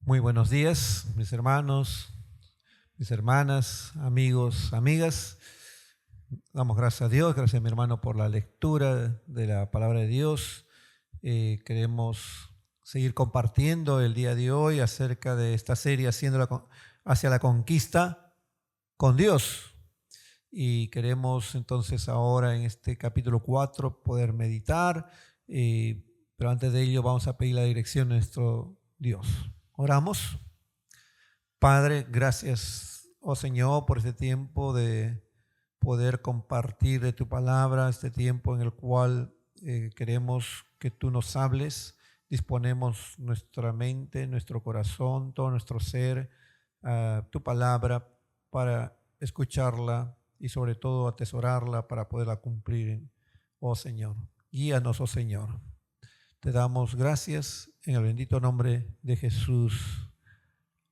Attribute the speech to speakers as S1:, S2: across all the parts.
S1: Muy buenos días, mis hermanos, mis hermanas, amigos, amigas. Damos gracias a Dios, gracias a mi hermano por la lectura de la palabra de Dios. Queremos seguir compartiendo el día de hoy acerca de esta serie hacia la conquista con Dios. Y queremos entonces ahora en este capítulo 4 poder meditar, pero antes de ello vamos a pedir la dirección de nuestro Dios. Oramos. Padre, gracias, oh Señor, por este tiempo de poder compartir de tu palabra, este tiempo en el cual queremos que tú nos hables. Disponemos nuestra mente, nuestro corazón, todo nuestro ser a tu palabra para escucharla y sobre todo atesorarla para poderla cumplir, oh Señor. Guíanos, oh Señor. Te damos gracias en el bendito nombre de Jesús.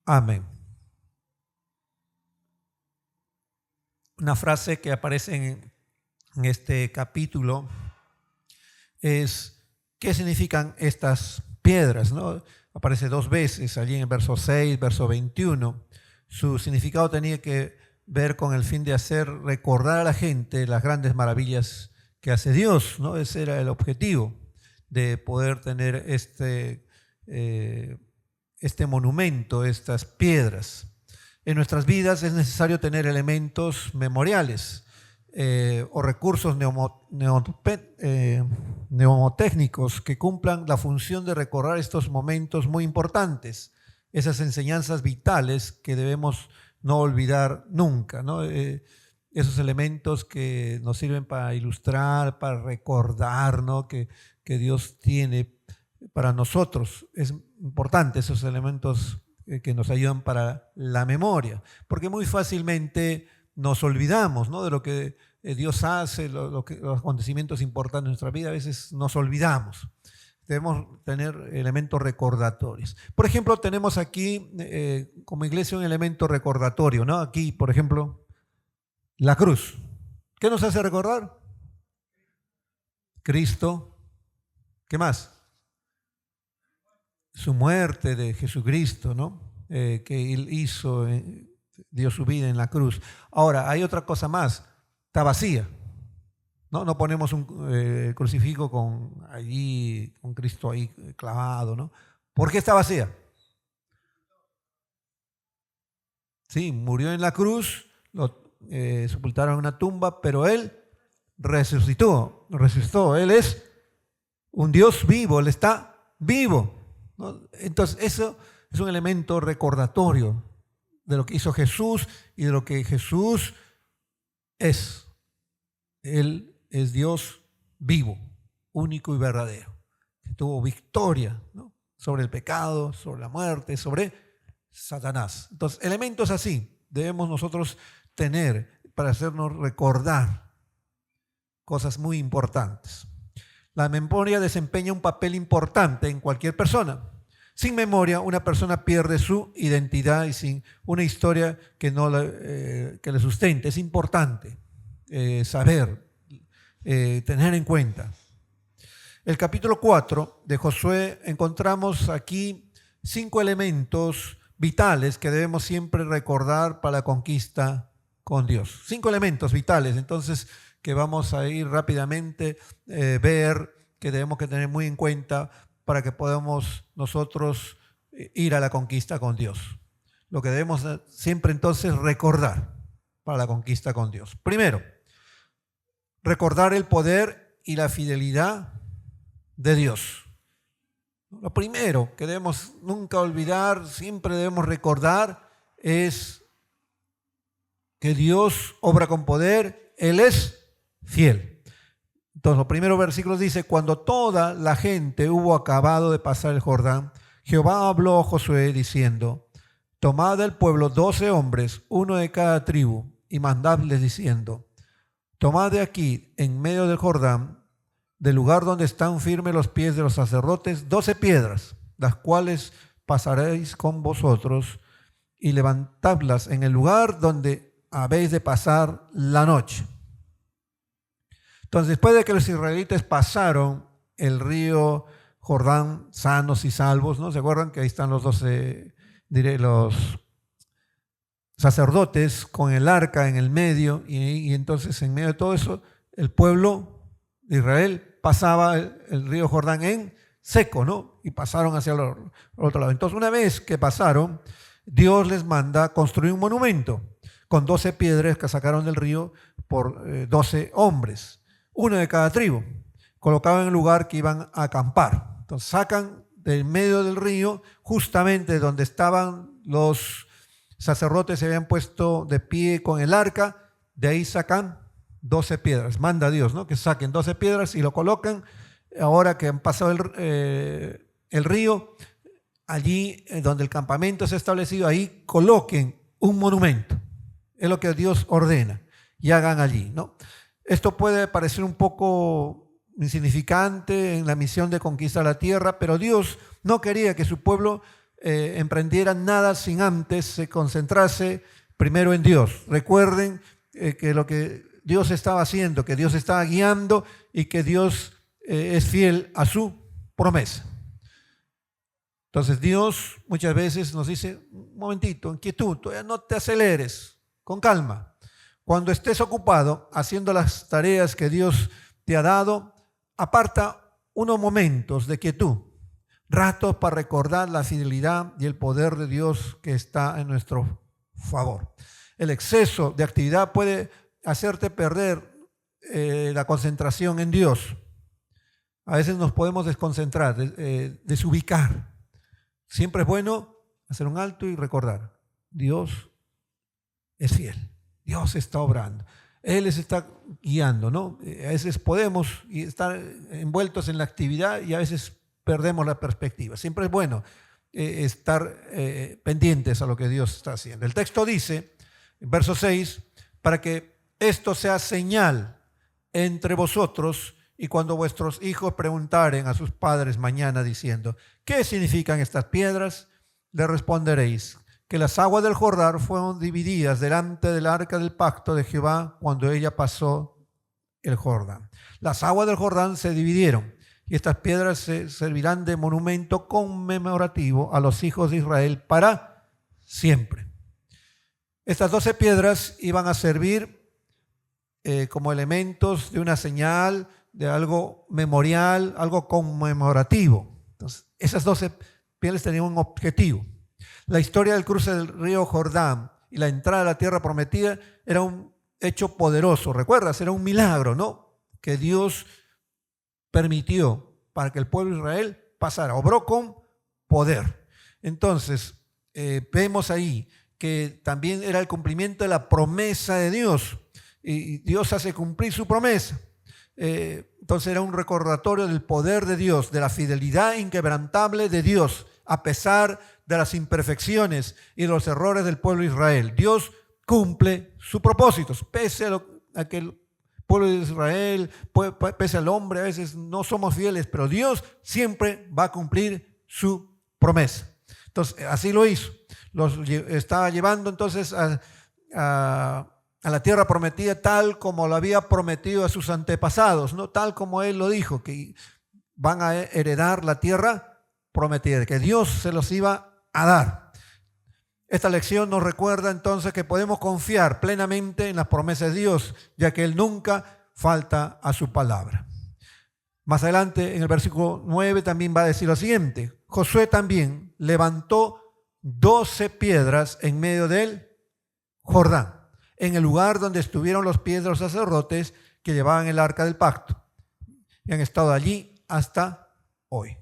S1: Amén. Una frase que aparece en este capítulo es: ¿qué significan estas piedras? ¿No? Aparece dos veces, allí en el verso 6, verso 21. Su significado tenía que ver con el fin de hacer recordar a la gente las grandes maravillas que hace Dios, ¿no? Ese era el objetivo, de poder tener este monumento, estas piedras. En nuestras vidas es necesario tener elementos memoriales o recursos mnemotécnicos que cumplan la función de recordar estos momentos muy importantes, esas enseñanzas vitales que debemos no olvidar nunca, ¿no? Esos elementos que nos sirven para ilustrar, para recordar, ¿no? que Dios tiene para nosotros. Es importante esos elementos que nos ayudan para la memoria, porque muy fácilmente nos olvidamos, ¿no? de lo que Dios hace, los acontecimientos importantes de nuestra vida. A veces nos olvidamos. Debemos tener elementos recordatorios. Por ejemplo, tenemos aquí como iglesia un elemento recordatorio, ¿no? Aquí, por ejemplo, la cruz. ¿Qué nos hace recordar? Cristo. ¿Qué más? Su muerte de Jesucristo, ¿no? Que Él hizo, dio su vida en la cruz. Ahora, hay otra cosa más, está vacía. No ponemos un crucifijo con Cristo ahí clavado, ¿no? ¿Por qué está vacía? Sí, murió en la cruz, lo sepultaron en una tumba, pero Él resucitó. Él es un Dios vivo, Él está vivo, ¿no? Entonces eso es un elemento recordatorio de lo que hizo Jesús y de lo que Jesús es. Él es Dios vivo, único y verdadero, que tuvo victoria, ¿no? sobre el pecado, sobre la muerte, sobre Satanás. Entonces, elementos así debemos nosotros tener para hacernos recordar cosas muy importantes. La memoria desempeña un papel importante en cualquier persona. Sin memoria, una persona pierde su identidad y sin una historia que le sustente. Es importante saber, tener en cuenta. El capítulo 4 de Josué encontramos aquí 5 elementos vitales que debemos siempre recordar para la conquista con Dios. 5 elementos vitales, entonces, que vamos a ir rápidamente ver, que debemos que tener muy en cuenta para que podamos nosotros ir a la conquista con Dios. Lo que debemos siempre entonces recordar para la conquista con Dios. Primero, recordar el poder y la fidelidad de Dios. Lo primero que debemos nunca olvidar, siempre debemos recordar, es que Dios obra con poder, Él es fiel. Entonces, los primeros versículos dice: cuando toda la gente hubo acabado de pasar el Jordán, Jehová habló a Josué diciendo: tomad del pueblo 12 hombres, uno de cada tribu, y mandadles diciendo: tomad de aquí, en medio del Jordán, del lugar donde están firmes los pies de los sacerdotes, 12 piedras, las cuales pasaréis con vosotros, y levantadlas en el lugar donde habéis de pasar la noche. Entonces, después de que los israelitas pasaron el río Jordán sanos y salvos, ¿no? ¿Se acuerdan que ahí están los 12 los sacerdotes con el arca en el medio, y entonces en medio de todo eso el pueblo de Israel pasaba el río Jordán en seco, ¿no? Y pasaron hacia el otro lado. Entonces, una vez que pasaron, Dios les manda construir un monumento con 12 piedras que sacaron del río por 12 hombres, uno de cada tribu, colocaban en el lugar que iban a acampar. Entonces sacan del medio del río, justamente donde estaban los sacerdotes, se habían puesto de pie con el arca, de ahí sacan 12 piedras, manda Dios, ¿no? Que saquen 12 piedras y lo colocan, ahora que han pasado el río, allí donde el campamento se ha establecido, ahí coloquen un monumento. Es lo que Dios ordena y hagan allí, ¿no? Esto puede parecer un poco insignificante en la misión de conquistar la tierra, pero Dios no quería que su pueblo emprendiera nada sin antes se concentrase primero en Dios. Recuerden que lo que Dios estaba haciendo, que Dios estaba guiando y que Dios es fiel a su promesa. Entonces Dios muchas veces nos dice, un momentito, en quietud, todavía no te aceleres, con calma. Cuando estés ocupado haciendo las tareas que Dios te ha dado, aparta unos momentos de quietud, ratos para recordar la fidelidad y el poder de Dios que está en nuestro favor. El exceso de actividad puede hacerte perder la concentración en Dios. A veces nos podemos desconcentrar, desubicar. Siempre es bueno hacer un alto y recordar, Dios es fiel, Dios está obrando, Él les está guiando, ¿no? A veces podemos estar envueltos en la actividad y a veces perdemos la perspectiva. Siempre es bueno estar pendientes a lo que Dios está haciendo. El texto dice, en verso 6, para que esto sea señal entre vosotros y cuando vuestros hijos preguntaren a sus padres mañana diciendo, ¿qué significan estas piedras? Le responderéis que las aguas del Jordán fueron divididas delante del arca del pacto de Jehová cuando ella pasó el Jordán. Las aguas del Jordán se dividieron y estas piedras se servirán de monumento conmemorativo a los hijos de Israel para siempre. Estas 12 piedras iban a servir como elementos de una señal, de algo memorial, algo conmemorativo. Entonces, esas 12 piedras tenían un objetivo. La historia del cruce del río Jordán y la entrada a la tierra prometida era un hecho poderoso. ¿Recuerdas? Era un milagro, ¿no? Que Dios permitió para que el pueblo de Israel pasara. Obró con poder. Entonces, vemos ahí que también era el cumplimiento de la promesa de Dios. Y Dios hace cumplir su promesa. Entonces era un recordatorio del poder de Dios, de la fidelidad inquebrantable de Dios, a pesar de las imperfecciones y los errores del pueblo de Israel. Dios cumple sus propósitos, pese a que el pueblo de Israel, pese al hombre, a veces no somos fieles, pero Dios siempre va a cumplir su promesa. Entonces, así lo hizo. Los estaba llevando entonces a la tierra prometida tal como lo había prometido a sus antepasados, ¿no? Tal como Él lo dijo, que van a heredar la tierra prometida, que Dios se los iba a dar. Esta lección nos recuerda entonces que podemos confiar plenamente en las promesas de Dios, ya que Él nunca falta a su palabra. Más adelante, en el versículo 9, también va a decir lo siguiente: Josué también levantó 12 piedras en medio del Jordán, en el lugar donde estuvieron los pies de los sacerdotes que llevaban el arca del pacto, y han estado allí hasta hoy.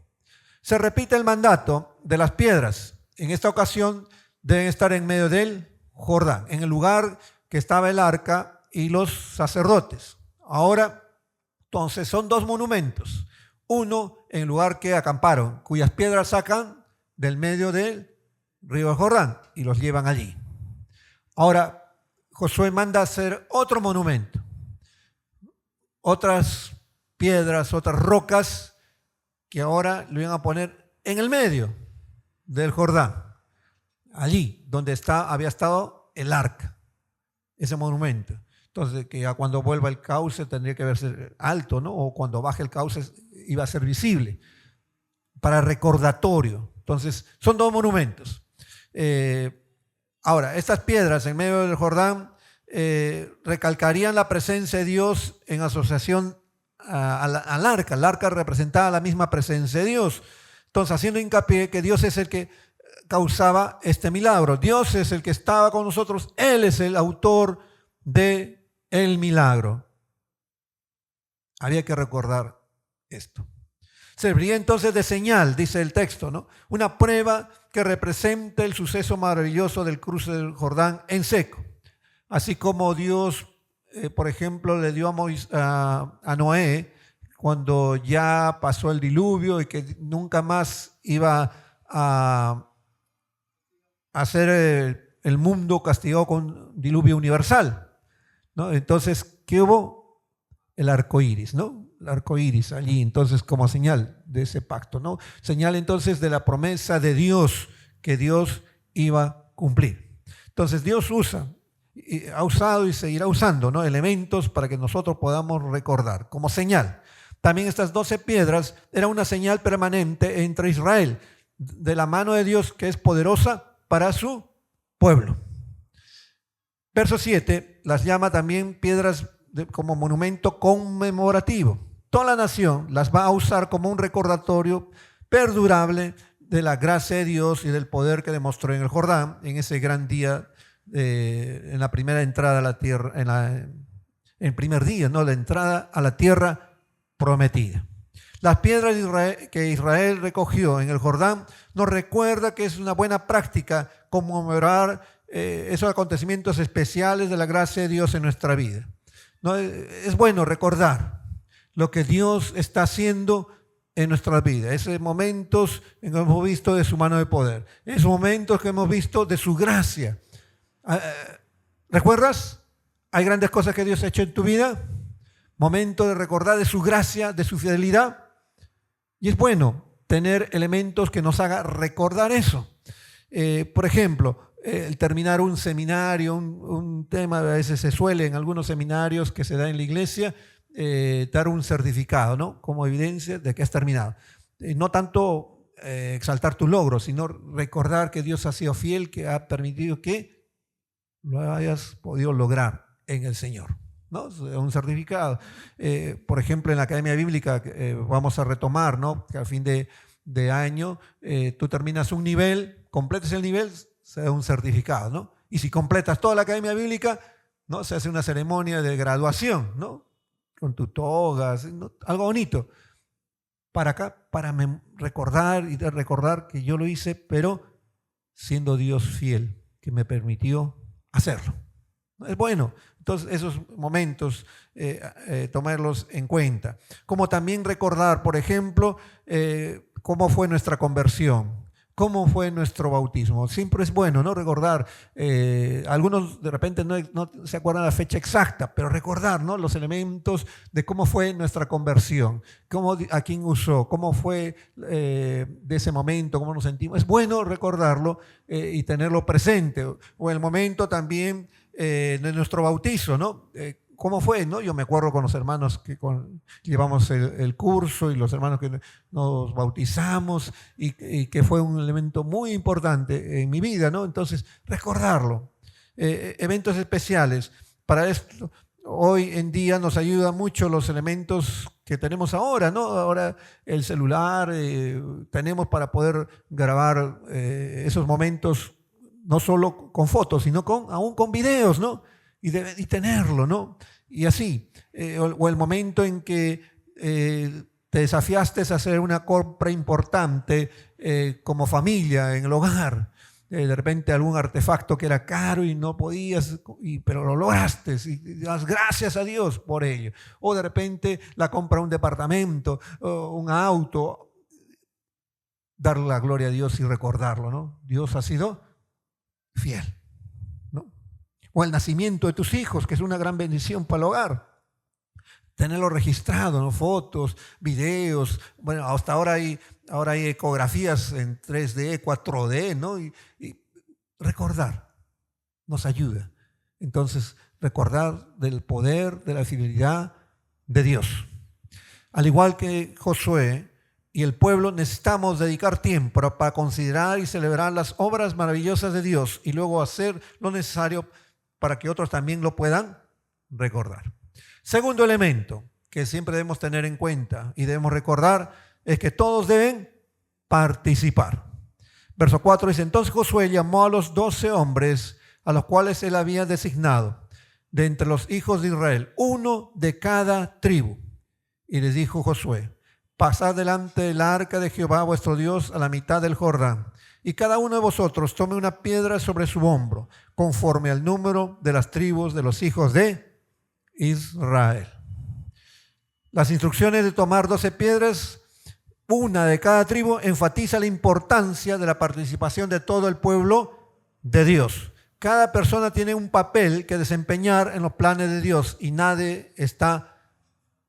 S1: Se repite el mandato de las piedras. En esta ocasión deben estar en medio del Jordán, en el lugar que estaba el arca y los sacerdotes. Ahora, entonces, son dos monumentos. Uno en el lugar que acamparon, cuyas piedras sacan del medio del río Jordán y los llevan allí. Ahora, Josué manda hacer otro monumento, otras piedras, otras rocas que ahora lo iban a poner en el medio del Jordán, allí donde había estado el arca, ese monumento. Entonces, que ya cuando vuelva el cauce tendría que verse alto, ¿no? O cuando baje el cauce iba a ser visible, para recordatorio. Entonces, son dos monumentos. Ahora, estas piedras en medio del Jordán recalcarían la presencia de Dios en asociación al arca. El arca representaba la misma presencia de Dios. Entonces, haciendo hincapié que Dios es el que causaba este milagro. Dios es el que estaba con nosotros. Él es el autor del milagro. Había que recordar esto. Serviría entonces de señal, dice el texto, ¿no? Una prueba que represente el suceso maravilloso del cruce del Jordán en seco. Así como Dios, por ejemplo, le dio a Noé cuando ya pasó el diluvio y que nunca más iba a hacer el mundo castigado con diluvio universal, ¿no? Entonces, ¿qué hubo? El arco iris, ¿no? El arco iris allí, entonces, como señal de ese pacto, ¿no? Señal entonces de la promesa de Dios que Dios iba a cumplir. Entonces, Dios ha usado y seguirá usando, ¿no? Elementos para que nosotros podamos recordar como señal. También estas 12 piedras eran una señal permanente entre Israel, de la mano de Dios que es poderosa para su pueblo. Verso 7 las llama también piedras como monumento conmemorativo. Toda la nación las va a usar como un recordatorio perdurable de la gracia de Dios y del poder que demostró en el Jordán en ese gran día, en la primera entrada a la tierra, en el primer día, ¿no? La entrada a la tierra prometida. Las piedras que Israel recogió en el Jordán nos recuerda que es una buena práctica conmemorar esos acontecimientos especiales de la gracia de Dios en nuestra vida. ¿No? Es bueno recordar lo que Dios está haciendo en nuestras vidas, esos momentos en que hemos visto de su mano de poder, esos momentos que hemos visto de su gracia. ¿Recuerdas? Hay grandes cosas que Dios ha hecho en tu vida, momento de recordar de su gracia, de su fidelidad, y es bueno tener elementos que nos hagan recordar eso. Por ejemplo, el terminar un seminario, un tema, a veces se suele en algunos seminarios que se da en la iglesia, dar un certificado, ¿no? Como evidencia de que has terminado. No tanto exaltar tu logro, sino recordar que Dios ha sido fiel, que ha permitido que lo hayas podido lograr en el Señor, ¿no? Un certificado. Por ejemplo, en la Academia Bíblica vamos a retomar, ¿no? Que al fin de año tú terminas un nivel, completes el nivel, se da un certificado, ¿no? Y si completas toda la Academia Bíblica, ¿no? Se hace una ceremonia de graduación, ¿no? Con tu toga, ¿no? Algo bonito. Para acá, para recordar y de recordar que yo lo hice, pero siendo Dios fiel, que me permitió hacerlo. Es bueno. Entonces, esos momentos, tomarlos en cuenta. Como también recordar, por ejemplo, cómo fue nuestra conversión. ¿Cómo fue nuestro bautismo? Siempre es bueno, ¿no? Recordar. Algunos de repente no se acuerdan la fecha exacta, pero recordar, ¿no? Los elementos de cómo fue nuestra conversión, a quién usó, cómo fue de ese momento, cómo nos sentimos. Es bueno recordarlo y tenerlo presente. O el momento también de nuestro bautizo, ¿no? ¿Cómo fue? ¿No? Yo me acuerdo con los hermanos que llevamos el curso y los hermanos que nos bautizamos y que fue un elemento muy importante en mi vida, ¿no? Entonces, recordarlo. Eventos especiales. Para esto, hoy en día nos ayudan mucho los elementos que tenemos ahora, ¿no? Ahora el celular tenemos para poder grabar esos momentos, no solo con fotos, sino aún con videos, ¿no? Y tenerlo, ¿no? Y así, o el momento en que te desafiaste a hacer una compra importante como familia en el hogar, de repente algún artefacto que era caro y no podías, pero lo lograste y das gracias a Dios por ello. O de repente la compra de un departamento, o un auto, darle la gloria a Dios y recordarlo, ¿no? Dios ha sido fiel. O el nacimiento de tus hijos, que es una gran bendición para el hogar. Tenerlo registrado, ¿no? Fotos, videos. Bueno, hasta ahora hay ecografías en 3D, 4D, ¿no? Y recordar nos ayuda. Entonces, recordar del poder, de la fidelidad de Dios. Al igual que Josué y el pueblo necesitamos dedicar tiempo para considerar y celebrar las obras maravillosas de Dios y luego hacer lo necesario para que otros también lo puedan recordar. Segundo elemento que siempre debemos tener en cuenta y debemos recordar es que todos deben participar. Verso 4 dice: entonces Josué llamó a los 12 hombres a los cuales él había designado de entre los hijos de Israel, uno de cada tribu. Y les dijo Josué: pasad delante del arca de Jehová vuestro Dios a la mitad del Jordán, y cada uno de vosotros tome una piedra sobre su hombro, conforme al número de las tribus de los hijos de Israel. Las instrucciones de tomar 12 piedras, una de cada tribu, enfatiza la importancia de la participación de todo el pueblo de Dios. Cada persona tiene un papel que desempeñar en los planes de Dios y nadie está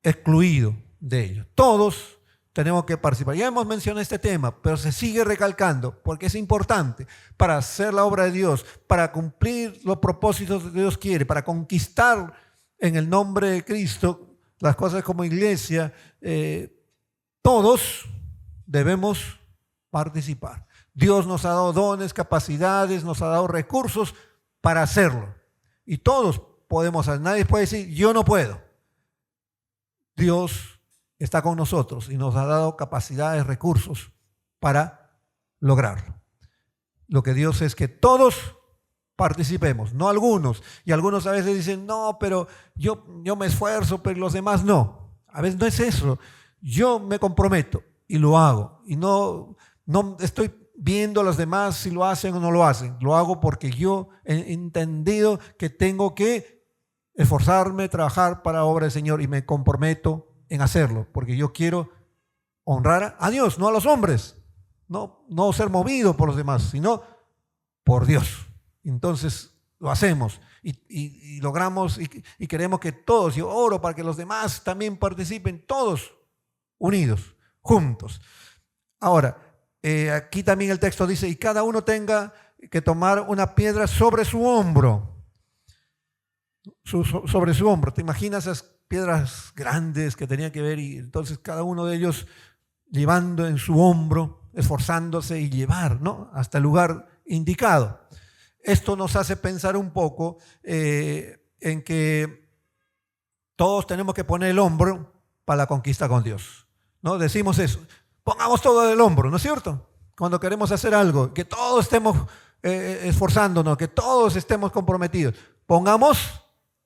S1: excluido de ello. Todos tenemos que participar. Ya hemos mencionado este tema, pero se sigue recalcando porque es importante para hacer la obra de Dios, para cumplir los propósitos que Dios quiere, para conquistar en el nombre de Cristo las cosas como iglesia. Todos debemos participar. Dios nos ha dado dones, capacidades, nos ha dado recursos para hacerlo. Y todos podemos hacer. Nadie puede decir, yo no puedo. Dios está con nosotros y nos ha dado capacidades, recursos para lograrlo. Lo que Dios es que todos participemos, no algunos. Y algunos a veces dicen, no, pero yo me esfuerzo, pero los demás no. A veces no es eso. Yo me comprometo y lo hago. Y no estoy viendo a los demás si lo hacen o no lo hacen. Lo hago porque yo he entendido que tengo que esforzarme, trabajar para la obra del Señor y me comprometo en hacerlo, porque yo quiero honrar a Dios, no a los hombres, no ser movido por los demás, sino por Dios. Entonces lo hacemos y logramos y queremos que todos, yo oro para que los demás también participen, todos unidos, juntos. Ahora, aquí también el texto dice, y cada uno tenga que tomar una piedra sobre su hombro. Sobre su hombro. ¿Te imaginas esas piedras grandes que tenían que ver? Y entonces cada uno de ellos llevando en su hombro, esforzándose y llevar, ¿no?, hasta el lugar indicado. Esto nos hace pensar un poco en que todos tenemos que poner el hombro para la conquista con Dios, ¿no? Decimos eso, pongamos todo el hombro, ¿no es cierto? Cuando queremos hacer algo, que todos estemos esforzándonos, que todos estemos comprometidos, pongamos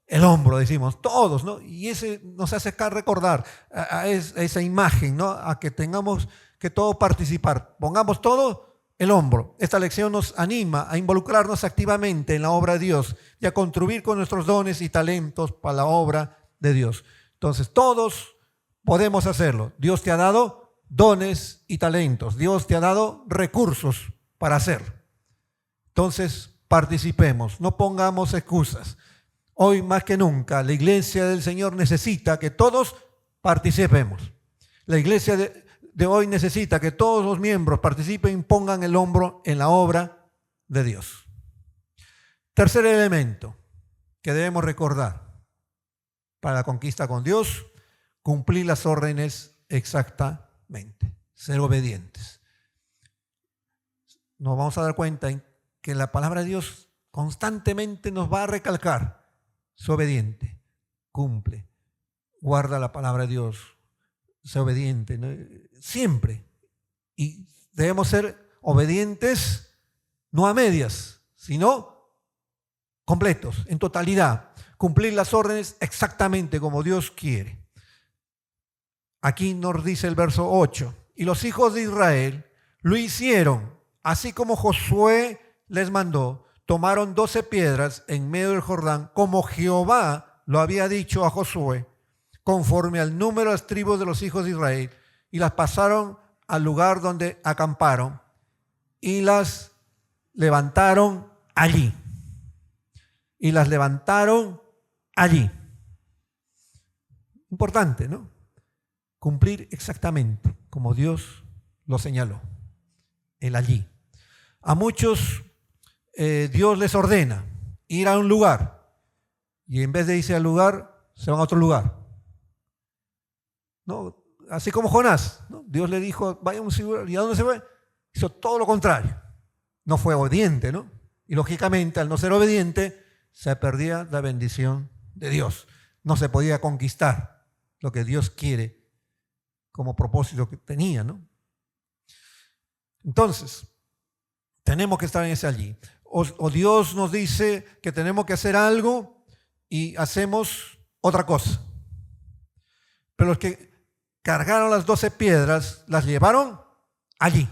S1: el hombro, decimos, todos, ¿no? Y ese nos hace acá recordar a esa imagen, ¿no? A que tengamos que todos participar, pongamos todo el hombro. Esta lección nos anima a involucrarnos activamente en la obra de Dios y a contribuir con nuestros dones y talentos para la obra de Dios. Entonces, todos podemos hacerlo. Dios te ha dado dones y talentos. Dios te ha dado recursos para hacerlo. Entonces, participemos, no pongamos excusas. Hoy más que nunca, la iglesia del Señor necesita que todos participemos. La iglesia de hoy necesita que todos los miembros participen y pongan el hombro en la obra de Dios. Tercer elemento que debemos recordar para la conquista con Dios: cumplir las órdenes exactamente, ser obedientes. Nos vamos a dar cuenta en que la palabra de Dios constantemente nos va a recalcar: sé obediente, cumple, guarda la palabra de Dios, sé obediente, ¿no? Siempre. Y debemos ser obedientes no a medias, sino completos, en totalidad. Cumplir las órdenes exactamente como Dios quiere. Aquí nos dice el verso 8, y los hijos de Israel lo hicieron, así como Josué les mandó. Tomaron 12 piedras en medio del Jordán, como Jehová lo había dicho a Josué, conforme al número de las tribus de los hijos de Israel, y las pasaron al lugar donde acamparon y las levantaron allí. Y las levantaron allí. Importante, ¿no? Cumplir exactamente como Dios lo señaló, el allí. A muchos Dios les ordena ir a un lugar y en vez de irse al lugar, se van a otro lugar. ¿No? así como Jonás, ¿no? Dios le dijo, vaya a un lugar, ¿y a dónde se fue? Hizo todo lo contrario. No fue obediente, ¿no? Y lógicamente, al no ser obediente, se perdía la bendición de Dios. No se podía conquistar lo que Dios quiere como propósito que tenía, ¿no? Entonces, tenemos que estar en ese allí. O Dios nos dice que tenemos que hacer algo y hacemos otra cosa. Pero los que cargaron las 12 piedras, las llevaron allí,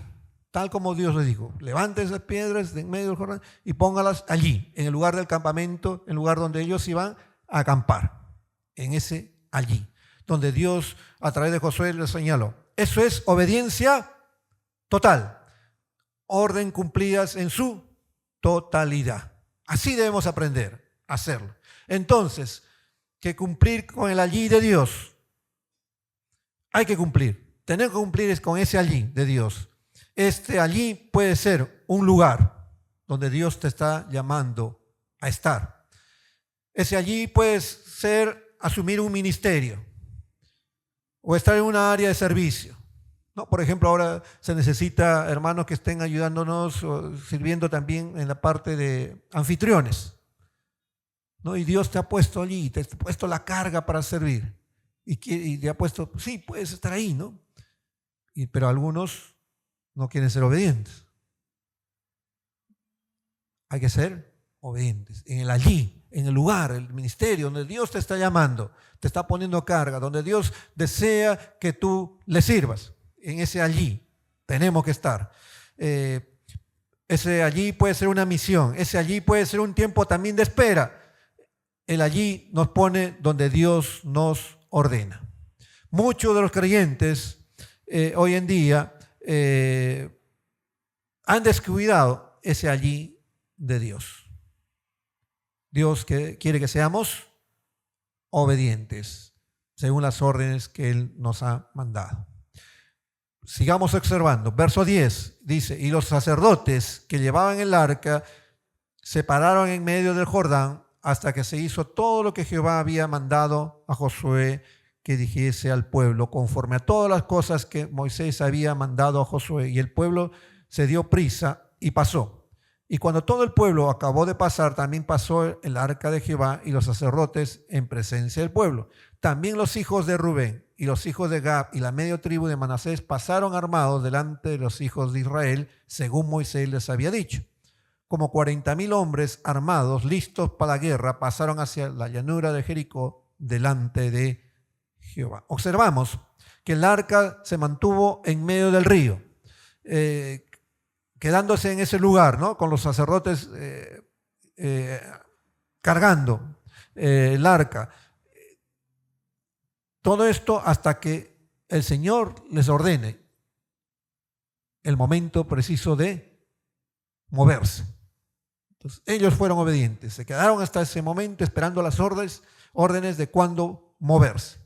S1: tal como Dios les dijo. Levanten esas piedras de en medio del Jordán y póngalas allí, en el lugar del campamento, en el lugar donde ellos iban a acampar. En ese allí, donde Dios a través de Josué les señaló. Eso es obediencia total. Orden cumplidas en su totalidad. Así debemos aprender a hacerlo. Entonces, que cumplir con el allí de Dios. Hay que cumplir. Tener que cumplir es con ese allí de Dios. Este allí puede ser un lugar donde Dios te está llamando a estar. Ese allí puede ser asumir un ministerio o estar en una área de servicio. ¿No? Por ejemplo, ahora se necesita hermanos que estén ayudándonos o sirviendo también en la parte de anfitriones, ¿no? Y Dios te ha puesto allí, te ha puesto la carga para servir y te ha puesto, sí, puedes estar ahí, ¿no? Pero algunos no quieren ser obedientes. Hay que ser obedientes en el allí, en el lugar, el ministerio donde Dios te está llamando, te está poniendo carga, donde Dios desea que tú le sirvas. En ese allí tenemos que estar. Ese allí puede ser una misión, ese allí puede ser un tiempo también de espera. El allí nos pone donde Dios nos ordena. Muchos de los creyentes hoy en día han descuidado ese allí de Dios. Dios quiere que seamos obedientes según las órdenes que Él nos ha mandado. Sigamos observando. Verso 10 dice, y los sacerdotes que llevaban el arca se pararon en medio del Jordán hasta que se hizo todo lo que Jehová había mandado a Josué que dijese al pueblo, conforme a todas las cosas que Moisés había mandado a Josué. Y el pueblo se dio prisa y pasó. Y cuando todo el pueblo acabó de pasar, también pasó el arca de Jehová y los sacerdotes en presencia del pueblo. También los hijos de Rubén y los hijos de Gad y la media tribu de Manasés pasaron armados delante de los hijos de Israel, según Moisés les había dicho. Como 40,000 hombres armados, listos para la guerra, pasaron hacia la llanura de Jericó delante de Jehová. Observamos que el arca se mantuvo en medio del río, quedándose en ese lugar, ¿no? Con los sacerdotes cargando el arca. Todo esto hasta que el Señor les ordene el momento preciso de moverse. Entonces, ellos fueron obedientes, se quedaron hasta ese momento esperando las órdenes de cuándo moverse.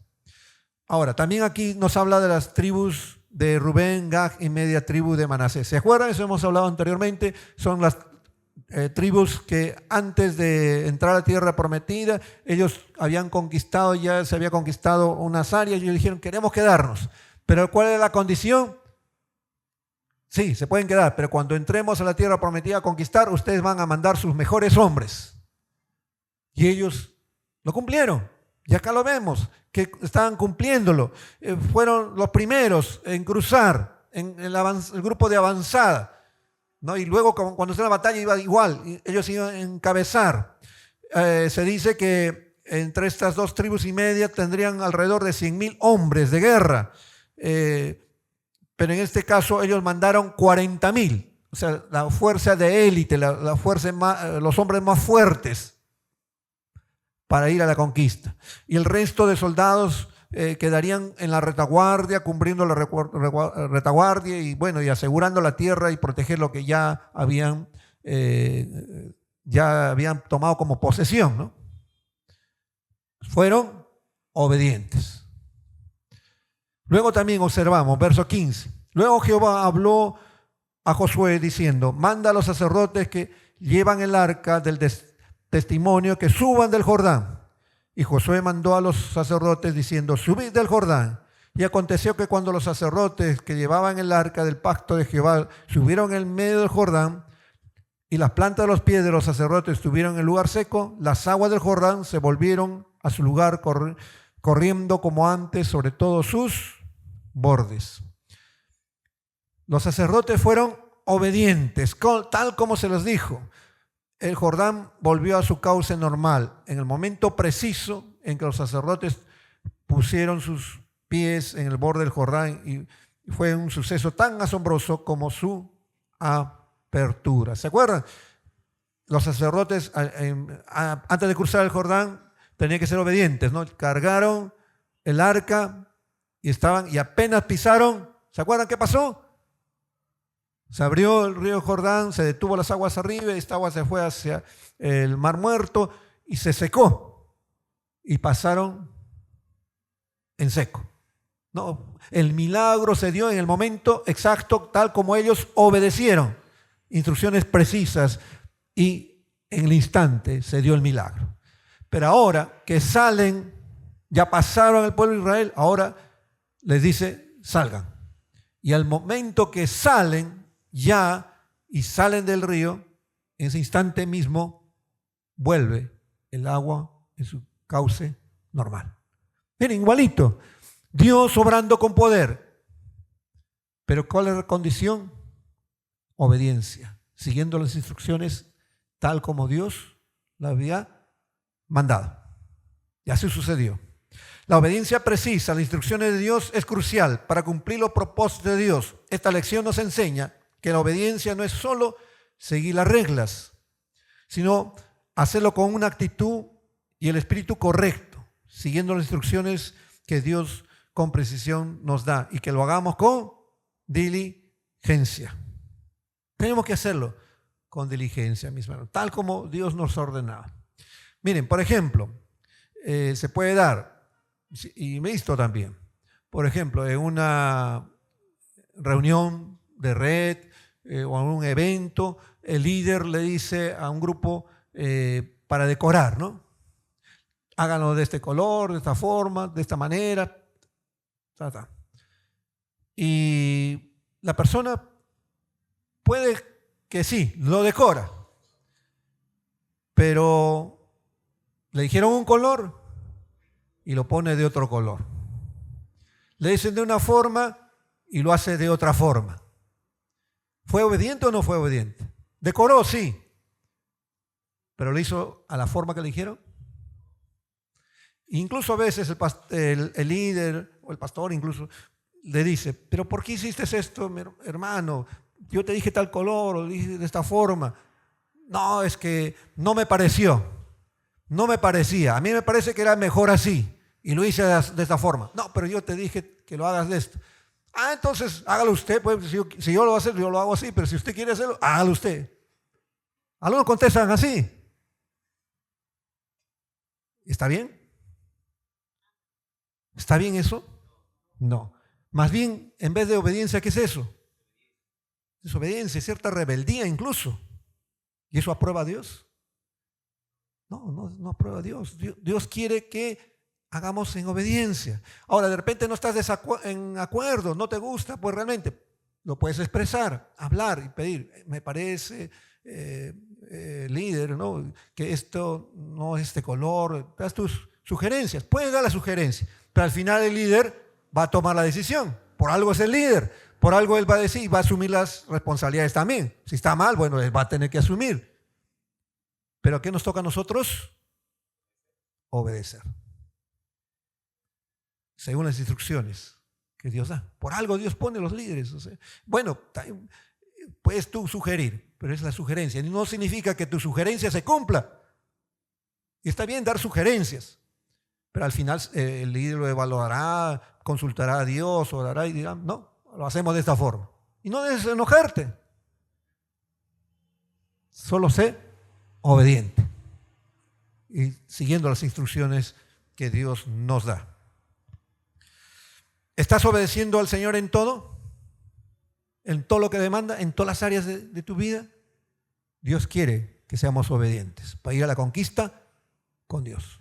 S1: Ahora, también aquí nos habla de las tribus de Rubén, Gad y media tribu de Manasés. ¿Se acuerdan? Eso hemos hablado anteriormente. Son las tribus que antes de entrar a la tierra prometida, ellos habían conquistado, ya se había conquistado unas áreas y ellos dijeron, queremos quedarnos. Pero ¿cuál es la condición? Sí, se pueden quedar, pero cuando entremos a la tierra prometida a conquistar, ustedes van a mandar sus mejores hombres. Y ellos lo cumplieron. Y acá lo vemos, que estaban cumpliéndolo. Fueron los primeros en cruzar en el grupo de avanzada, ¿no? Y luego cuando está la batalla iba igual, ellos iban a encabezar. Se dice que entre estas dos tribus y media tendrían alrededor de 100,000 hombres de guerra. Pero en este caso ellos mandaron 40,000, o sea, la fuerza de élite, la fuerza los hombres más fuertes para ir a la conquista. Y el resto de soldados quedarían en la retaguardia, cumpliendo la retaguardia y bueno, y asegurando la tierra y proteger lo que ya habían tomado como posesión, ¿no? Fueron obedientes. Luego también observamos, verso 15. Luego Jehová habló a Josué diciendo, manda a los sacerdotes que llevan el arca del testimonio que suban del Jordán. Y Josué mandó a los sacerdotes diciendo, subid del Jordán. Y aconteció que cuando los sacerdotes que llevaban el arca del pacto de Jehová subieron en medio del Jordán, y las plantas de los pies de los sacerdotes estuvieron en el lugar seco, las aguas del Jordán se volvieron a su lugar corriendo como antes sobre todos sus bordes. Los sacerdotes fueron obedientes, tal como se les dijo. El Jordán volvió a su cauce normal en el momento preciso en que los sacerdotes pusieron sus pies en el borde del Jordán, y fue un suceso tan asombroso como su apertura. ¿Se acuerdan? Los sacerdotes antes de cruzar el Jordán tenían que ser obedientes, ¿no? Cargaron el arca y apenas pisaron. ¿Se acuerdan qué pasó? Se abrió el río Jordán, se detuvo las aguas arriba, y esta agua se fue hacia el Mar Muerto y se secó. Y pasaron en seco. No, el milagro se dio en el momento exacto, tal como ellos obedecieron. Instrucciones precisas, y en el instante se dio el milagro. Pero ahora que salen, ya pasaron el pueblo de Israel, ahora les dice, salgan. Y al momento que salen y salen del río, en ese instante mismo vuelve el agua en su cauce normal. Miren, igualito, Dios obrando con poder. Pero ¿cuál es la condición? Obediencia, siguiendo las instrucciones tal como Dios la había mandado. Y así sucedió. La obediencia precisa a las instrucciones de Dios es crucial para cumplir los propósitos de Dios. Esta lección nos enseña que la obediencia no es solo seguir las reglas, sino hacerlo con una actitud y el espíritu correcto, siguiendo las instrucciones que Dios con precisión nos da, y que lo hagamos con diligencia. Tenemos que hacerlo con diligencia, mis hermanos, tal como Dios nos ordenaba. Miren, por ejemplo, se puede dar, y me he visto también, por ejemplo, en una reunión de red o en un evento, el líder le dice a un grupo para decorar, ¿no? Háganlo de este color, de esta forma, de esta manera. Y la persona puede que sí, lo decora, pero le dijeron un color y lo pone de otro color. Le dicen de una forma y lo hace de otra forma. ¿Fue obediente o no fue obediente? Decoró, sí, pero lo hizo a la forma que le dijeron. Incluso a veces el líder o el pastor incluso le dice, pero ¿por qué hiciste esto, hermano? Yo te dije tal color, o lo dije de esta forma. No, es que no me pareció, no me parecía. A mí me parece que era mejor así y lo hice de esta forma. No, pero yo te dije que lo hagas de esto. Entonces hágalo usted, pues si yo lo voy a hacer, yo lo hago así, pero si usted quiere hacerlo, hágalo usted. Algunos contestan así. ¿Está bien? ¿Está bien eso? No. Más bien, en vez de obediencia, ¿qué es eso? Desobediencia, cierta rebeldía incluso. ¿Y eso aprueba a Dios? No aprueba a Dios. Dios quiere que hagamos en obediencia. Ahora, de repente no estás en acuerdo, no te gusta, pues realmente lo puedes expresar, hablar y pedir. Me parece, líder, ¿no?, que esto no es este color. Das tus sugerencias, puedes dar la sugerencia, pero al final el líder va a tomar la decisión. Por algo es el líder, por algo él va a decir, va a asumir las responsabilidades también. Si está mal, bueno, él va a tener que asumir. Pero ¿qué nos toca a nosotros? Obedecer, según las instrucciones que Dios da. Por algo Dios pone los líderes. O sea, bueno, puedes tú sugerir, pero es la sugerencia. No significa que tu sugerencia se cumpla. Y está bien dar sugerencias, pero al final el líder lo evaluará, consultará a Dios, orará y dirá, no, lo hacemos de esta forma. Y no debes enojarte. Solo sé obediente y siguiendo las instrucciones que Dios nos da. ¿Estás obedeciendo al Señor en todo? ¿En todo lo que demanda? ¿En todas las áreas de tu vida? Dios quiere que seamos obedientes para ir a la conquista con Dios.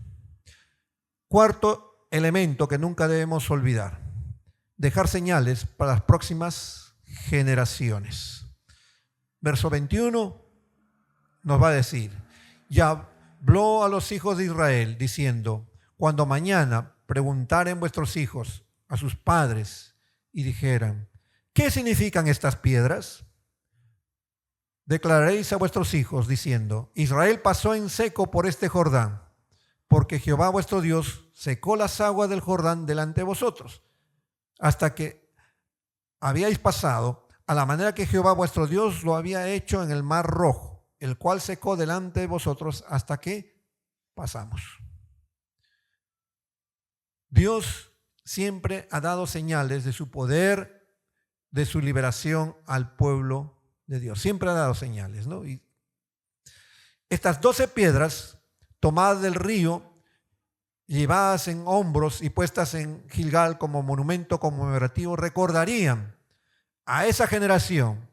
S1: Cuarto elemento que nunca debemos olvidar. dejar señales para las próximas generaciones. Verso 21 nos va a decir: ya habló a los hijos de Israel diciendo, cuando mañana preguntaren vuestros hijos a sus padres y dijeran, ¿qué significan estas piedras? Declararéis a vuestros hijos diciendo, Israel pasó en seco por este Jordán, porque Jehová vuestro Dios secó las aguas del Jordán delante de vosotros, hasta que habíais pasado a la manera que Jehová vuestro Dios lo había hecho en el mar Rojo, el cual secó delante de vosotros hasta que pasamos. Dios siempre ha dado señales de su poder, de su liberación al pueblo de Dios. Siempre ha dado señales, ¿no? Y estas 12 piedras tomadas del río, llevadas en hombros y puestas en Gilgal como monumento conmemorativo, recordarían a esa generación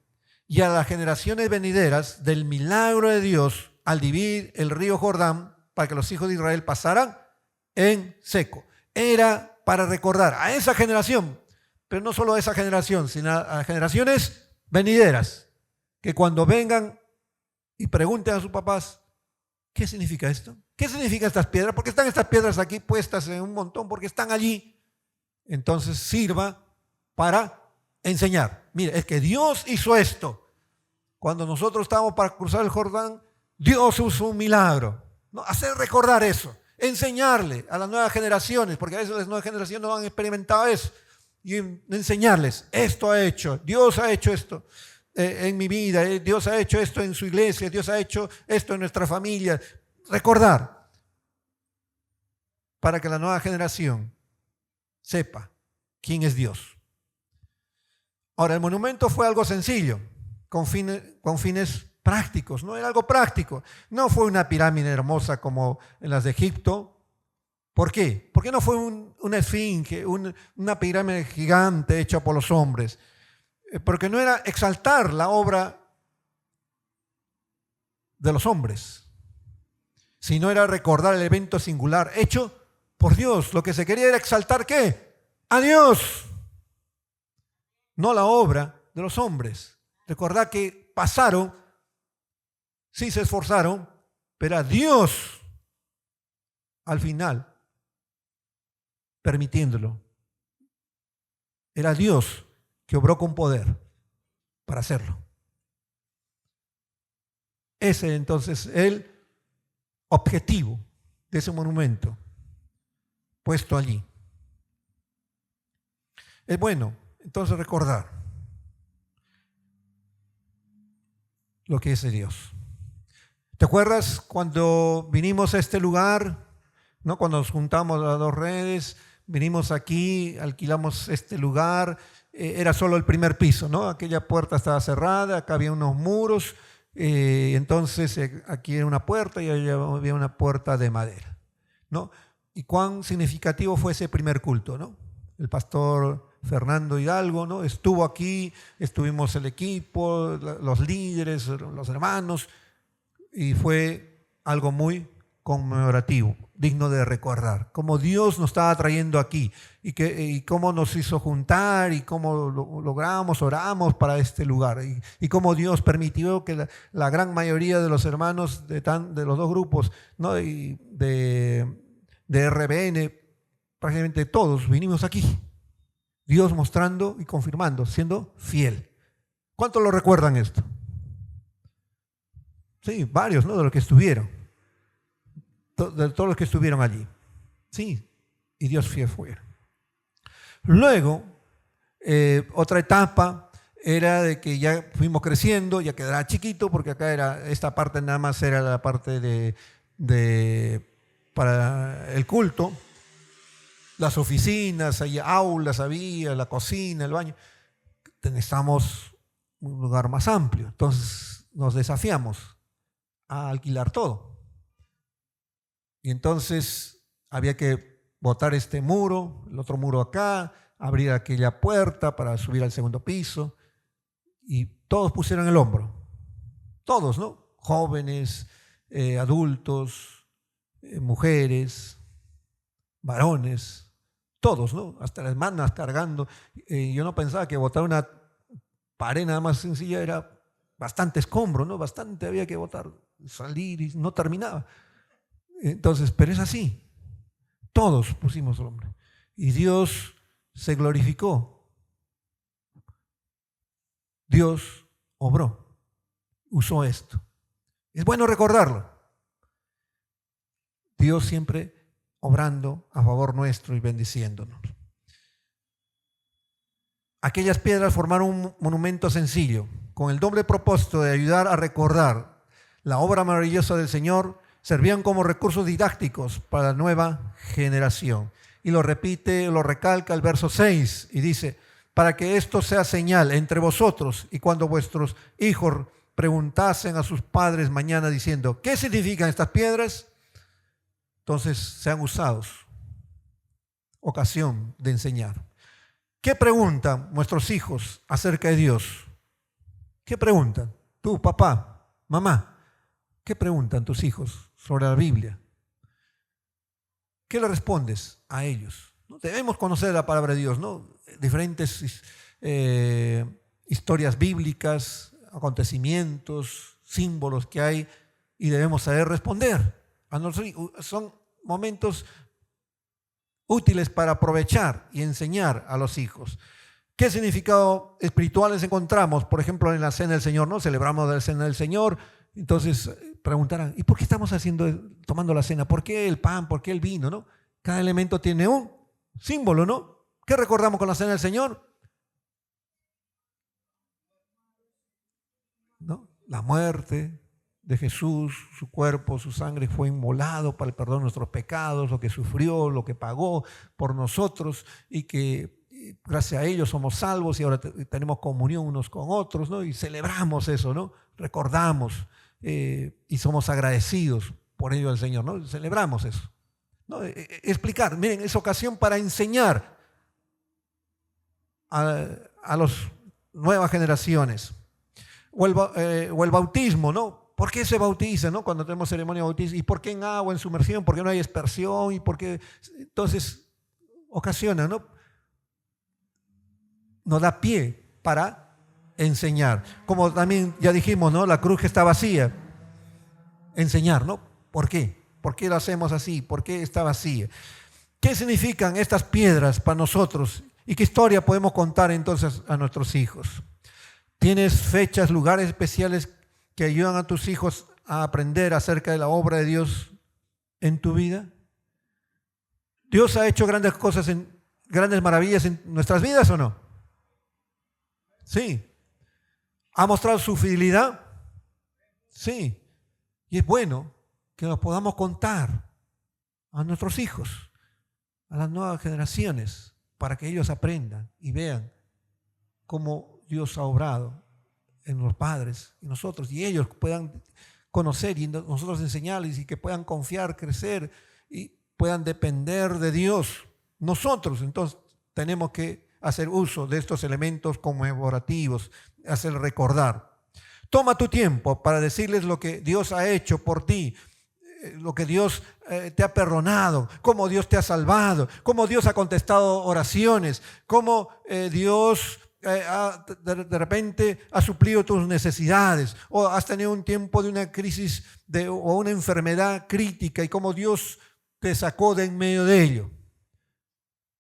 S1: y a las generaciones venideras del milagro de Dios al dividir el río Jordán para que los hijos de Israel pasaran en seco. Era para recordar a esa generación, pero no solo a esa generación, sino a las generaciones venideras, que cuando vengan y pregunten a sus papás, ¿qué significa esto? ¿Qué significan estas piedras? ¿Por qué están estas piedras aquí puestas en un montón? ¿Por qué están allí? Entonces sirva para enseñar. Mire, es que Dios hizo esto. Cuando nosotros estábamos para cruzar el Jordán, Dios usó un milagro, ¿no? Hacer recordar eso, enseñarle a las nuevas generaciones, porque a veces las nuevas generaciones no han experimentado eso, y enseñarles, esto ha hecho, Dios ha hecho esto en mi vida, Dios ha hecho esto en su iglesia, Dios ha hecho esto en nuestra familia. Recordar para que la nueva generación sepa quién es Dios. Ahora, el monumento fue algo sencillo, con fines prácticos, no era algo práctico. No fue una pirámide hermosa como en las de Egipto. ¿Por qué? Porque no fue una esfinge, una pirámide gigante hecha por los hombres. Porque no era exaltar la obra de los hombres, sino era recordar el evento singular hecho por Dios. Lo que se quería era exaltar, ¿qué? A Dios, no la obra de los hombres. Recordar que pasaron, sí se esforzaron, pero a Dios al final permitiéndolo. Era Dios que obró con poder para hacerlo. Ese entonces el objetivo de ese monumento puesto allí. Es bueno entonces recordar lo que es de Dios. ¿Te acuerdas cuando vinimos a este lugar, ¿no? Cuando nos juntamos a Dos Redes, vinimos aquí, alquilamos este lugar, era solo el primer piso, ¿no? Aquella puerta estaba cerrada, acá había unos muros, entonces aquí era una puerta y allá había una puerta de madera, ¿no? Y cuán significativo fue ese primer culto, ¿no? El pastor Fernando Hidalgo, ¿no? Estuvo aquí, estuvimos el equipo, los líderes, los hermanos, y fue algo muy conmemorativo, digno de recordar, cómo Dios nos estaba trayendo aquí y cómo nos hizo juntar y cómo logramos, oramos para este lugar y cómo Dios permitió que la gran mayoría de los hermanos de los dos grupos, ¿no? Y de RBN, prácticamente todos vinimos aquí. Dios mostrando y confirmando, siendo fiel. ¿Cuántos lo recuerdan esto? Sí, varios, ¿no? De los que estuvieron. De todos los que estuvieron allí. Sí, y Dios fiel fue. Luego, otra etapa era de que ya fuimos creciendo, ya quedará chiquito, porque acá esta parte nada más era la parte para el culto. Las oficinas, hay aulas, había la cocina, el baño. Necesitamos un lugar más amplio. Entonces nos desafiamos a alquilar todo. Y entonces había que botar este muro, el otro muro acá, abrir aquella puerta para subir al segundo piso. Y todos pusieron el hombro. Todos, ¿no? Jóvenes, adultos, mujeres, varones. todos, ¿no? Hasta las hermanas cargando. Yo no pensaba que botar una pared nada más sencilla era bastante escombro, ¿no? Bastante había que botar, salir y no terminaba. Entonces, pero es así. Todos pusimos el hombro. Y Dios se glorificó. Dios obró, usó esto. Es bueno recordarlo. Dios siempre obrando a favor nuestro y bendiciéndonos. Aquellas piedras formaron un monumento sencillo, con el doble propósito de ayudar a recordar la obra maravillosa del Señor. Servían como recursos didácticos para la nueva generación. Y lo repite, lo recalca el verso 6 y dice: para que esto sea señal entre vosotros y cuando vuestros hijos preguntasen a sus padres mañana diciendo: ¿qué significan estas piedras? Entonces sean usados. Ocasión de enseñar. ¿Qué preguntan nuestros hijos acerca de Dios? ¿Qué preguntan? Tú, papá, mamá, ¿qué preguntan tus hijos sobre la Biblia? ¿Qué le respondes a ellos? ¿No? Debemos conocer la palabra de Dios, ¿no? Diferentes historias bíblicas, acontecimientos, símbolos que hay, y debemos saber responder. Son momentos útiles para aprovechar y enseñar a los hijos. ¿Qué significado espirituales encontramos? Por ejemplo, en la Cena del Señor, ¿no? Celebramos la Cena del Señor. Entonces preguntarán: ¿y por qué estamos tomando la cena? ¿Por qué el pan? ¿Por qué el vino? ¿No? Cada elemento tiene un símbolo, ¿no? ¿Qué recordamos con la Cena del Señor? ¿No? La muerte de Jesús, su cuerpo, su sangre fue inmolado para el perdón de nuestros pecados, lo que sufrió, lo que pagó por nosotros, y que gracias a ellos somos salvos y ahora tenemos comunión unos con otros, ¿no? Y celebramos eso, ¿no? Recordamos y somos agradecidos por ello al Señor, ¿no? Celebramos eso, ¿no? Explicar, miren, es ocasión para enseñar a las nuevas generaciones. O el bautismo, ¿no? ¿Por qué se bautiza, no? Cuando tenemos ceremonia de bautismo. ¿Y por qué en agua, en sumersión? ¿Por qué no hay aspersión? ¿Y por qué? Entonces, ocasiona, ¿no? Nos da pie para enseñar. Como también ya dijimos, ¿no? La cruz que está vacía. Enseñar, ¿no? ¿Por qué? ¿Por qué lo hacemos así? ¿Por qué está vacía? ¿Qué significan estas piedras para nosotros? ¿Y qué historia podemos contar entonces a nuestros hijos? ¿Tienes fechas, lugares especiales que ayudan a tus hijos a aprender acerca de la obra de Dios en tu vida? ¿Dios ha hecho grandes cosas, grandes maravillas en nuestras vidas o no? Sí. ¿Ha mostrado su fidelidad? Sí. Y es bueno que nos podamos contar a nuestros hijos, a las nuevas generaciones, para que ellos aprendan y vean cómo Dios ha obrado en los padres y nosotros, y ellos puedan conocer y nosotros enseñarles, y que puedan confiar, crecer y puedan depender de Dios. Nosotros entonces tenemos que hacer uso de estos elementos conmemorativos, hacer recordar. Toma tu tiempo para decirles lo que Dios ha hecho por ti, lo que Dios te ha perdonado, cómo Dios te ha salvado, cómo Dios ha contestado oraciones, cómo Dios de repente ha suplido tus necesidades, o has tenido un tiempo de una crisis o una enfermedad crítica y cómo Dios te sacó de en medio de ello,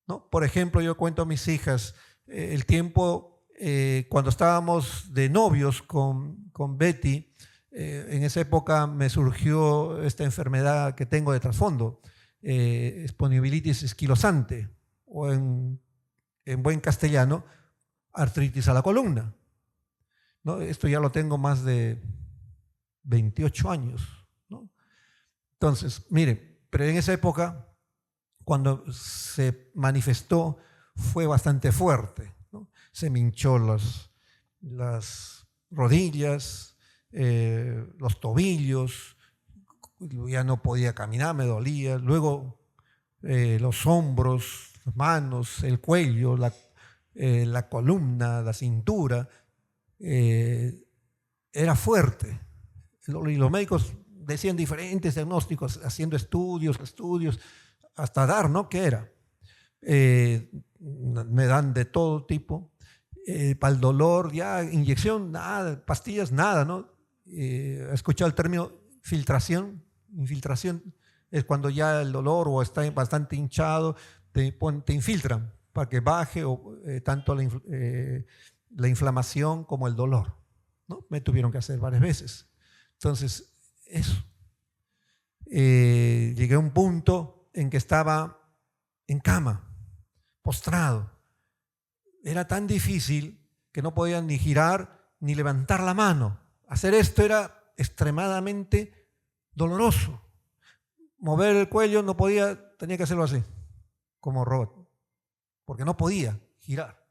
S1: ¿no? Por ejemplo, yo cuento a mis hijas el tiempo cuando estábamos de novios con Betty. En esa época me surgió esta enfermedad que tengo de trasfondo, espondilitis esquilosante, o en buen castellano, artritis a la columna, ¿no? Esto ya lo tengo más de 28 años, ¿no? Entonces, mire, pero en esa época, cuando se manifestó, fue bastante fuerte, ¿no? Se me hinchó las rodillas, los tobillos, ya no podía caminar, me dolía. Luego los hombros, las manos, el cuello, la columna, la cintura, era fuerte. Y los médicos decían diferentes diagnósticos, haciendo estudios, hasta dar, ¿no? ¿Qué era? me dan de todo tipo. Para el dolor, ya inyección, nada, pastillas, nada, ¿no? ¿He escuchado el término filtración? Infiltración es cuando ya el dolor o está bastante hinchado, te infiltran para que baje tanto la inflamación como el dolor, ¿no? Me tuvieron que hacer varias veces. Entonces, eso. Llegué a un punto en que estaba en cama, postrado. Era tan difícil que no podía ni girar ni levantar la mano. Hacer esto era extremadamente doloroso. Mover el cuello no podía, tenía que hacerlo así, como robot, porque no podía girar.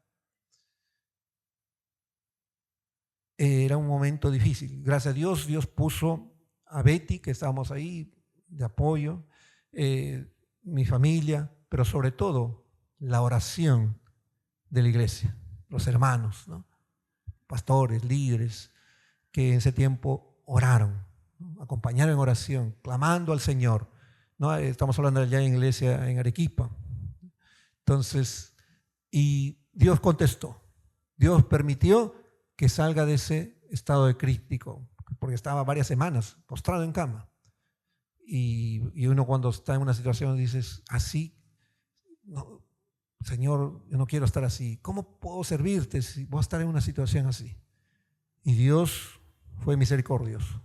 S1: Era un momento difícil. Gracias a Dios, Dios puso a Betty, que estábamos ahí de apoyo, mi familia, pero sobre todo la oración de la iglesia, los hermanos, ¿no? Pastores, líderes, que en ese tiempo oraron, ¿no? Acompañaron en oración, clamando al Señor, ¿no? Estamos hablando allá en iglesia en Arequipa. Entonces, y Dios contestó, Dios permitió que salga de ese estado de crítico, porque estaba varias semanas postrado en cama. Y uno cuando está en una situación dices, así, no, Señor, yo no quiero estar así. ¿Cómo puedo servirte si voy a estar en una situación así? Y Dios fue misericordioso.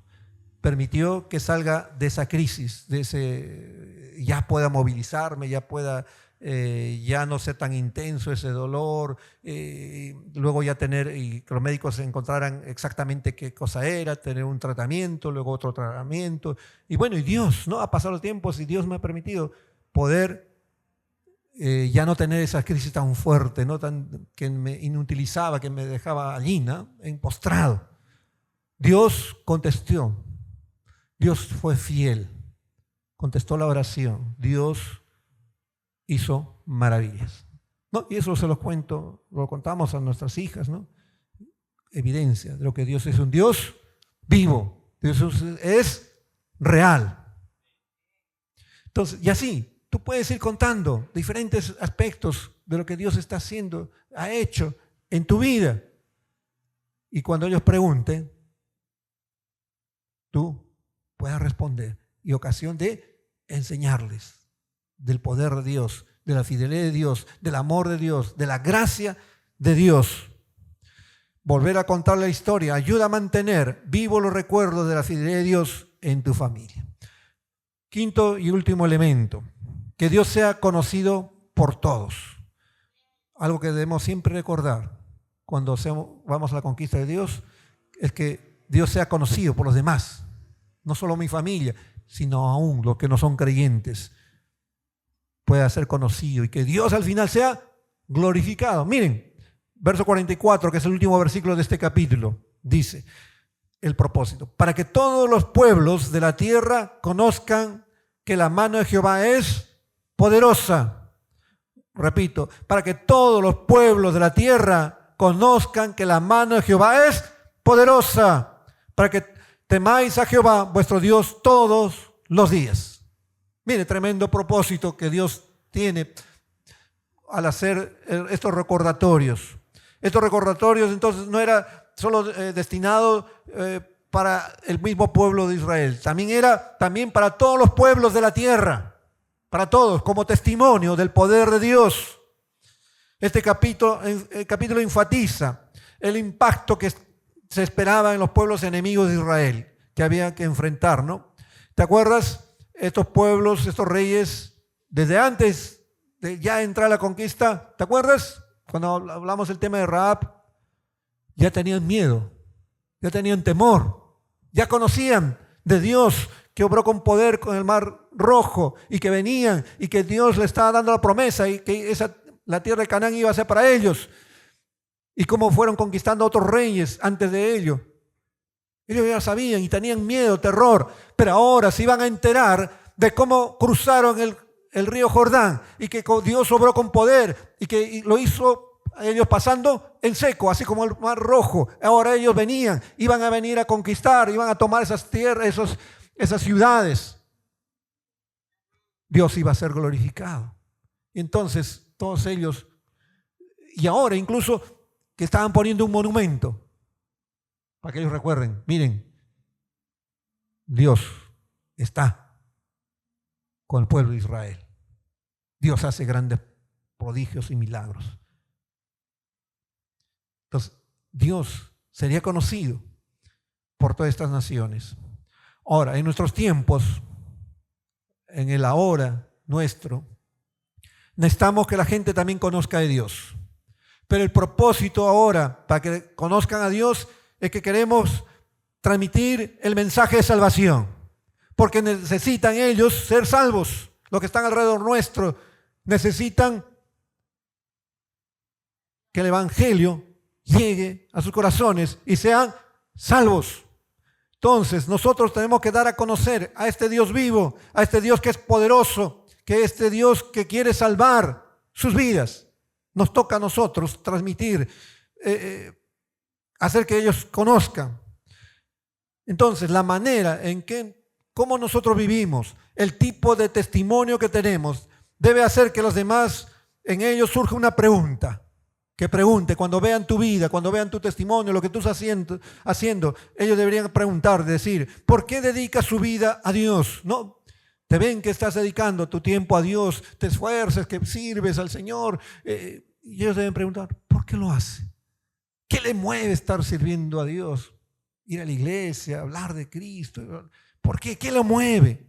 S1: Permitió que salga de esa crisis, de ese, ya pueda movilizarme, ya pueda, ya no ser tan intenso ese dolor, luego ya tener, y que los médicos encontraran exactamente qué cosa era, tener un tratamiento, luego otro tratamiento. Y bueno, y Dios, ¿no? Ha pasado los tiempos y Dios me ha permitido poder ya no tener esa crisis tan fuerte, ¿no? Que me inutilizaba, que me dejaba allí, ¿no? Postrado. Dios contestó, Dios fue fiel, contestó la oración, Dios hizo maravillas, ¿no? Y eso se los cuento, lo contamos a nuestras hijas, ¿no? Evidencia de lo que Dios es un Dios vivo, Dios es real. Entonces, y así, tú puedes ir contando diferentes aspectos de lo que Dios está haciendo, ha hecho en tu vida. Y cuando ellos pregunten, tú puedas responder. Y ocasión de enseñarles del poder de Dios, de la fidelidad de Dios, del amor de Dios, de la gracia de Dios. Volver a contar la historia ayuda a mantener vivo los recuerdos de la fidelidad de Dios en tu familia. Quinto y último elemento. Que Dios sea conocido por todos. Algo que debemos siempre recordar cuando vamos a la conquista de Dios es que Dios sea conocido por los demás. No solo mi familia, sino aún los que no son creyentes pueda ser conocido y que Dios al final sea glorificado. Miren, verso 44, que es el último versículo de este capítulo, dice el propósito. Para que todos los pueblos de la tierra conozcan que la mano de Jehová es poderosa. Repito, para que todos los pueblos de la tierra conozcan que la mano de Jehová es poderosa, para que temáis a Jehová vuestro Dios todos los días. Mire, tremendo propósito que Dios tiene al hacer estos recordatorios. Estos recordatorios entonces no era solo destinado para el mismo pueblo de Israel, también era para todos los pueblos de la tierra. Para todos, como testimonio del poder de Dios. Este capítulo enfatiza el impacto que se esperaba en los pueblos enemigos de Israel, que había que enfrentar, ¿no? ¿Te acuerdas? Estos pueblos, estos reyes, desde antes de ya entrar a la conquista, ¿te acuerdas? Cuando hablamos del tema de Rahab, ya tenían miedo, ya tenían temor, ya conocían de Dios, que obró con poder con el mar Rojo y que venían y que Dios le estaba dando la promesa y que la tierra de Canaán iba a ser para ellos y cómo fueron conquistando a otros reyes antes de ello. Ellos ya sabían y tenían miedo, terror, pero ahora se iban a enterar de cómo cruzaron el río Jordán y que Dios obró con poder y que lo hizo ellos pasando en seco, así como el mar Rojo. Ahora ellos iban a venir a conquistar, iban a tomar esas tierras, esas ciudades. Dios iba a ser glorificado. Y entonces todos ellos, y ahora incluso que estaban poniendo un monumento para que ellos recuerden, miren, Dios está con el pueblo de Israel. Dios hace grandes prodigios y milagros. Entonces, Dios sería conocido por todas estas naciones. Ahora, en nuestros tiempos, en el ahora nuestro, necesitamos que la gente también conozca de Dios. Pero el propósito ahora, para que conozcan a Dios, es que queremos transmitir el mensaje de salvación. Porque necesitan ellos ser salvos. Los que están alrededor nuestro necesitan que el evangelio llegue a sus corazones y sean salvos. Entonces nosotros tenemos que dar a conocer a este Dios vivo, a este Dios que es poderoso, que este Dios que quiere salvar sus vidas. Nos toca a nosotros transmitir, hacer que ellos conozcan. Entonces la manera en que, cómo nosotros vivimos, el tipo de testimonio que tenemos, debe hacer que los demás, en ellos surja una pregunta. Que pregunte, cuando vean tu vida, cuando vean tu testimonio, lo que tú estás haciendo, ellos deberían preguntar, decir, ¿por qué dedicas su vida a Dios? ¿No? Te ven que estás dedicando tu tiempo a Dios, te esfuerzas, que sirves al Señor. Y ellos deben preguntar, ¿por qué lo hace? ¿Qué le mueve estar sirviendo a Dios? Ir a la iglesia, hablar de Cristo. ¿Por qué? ¿Qué lo mueve?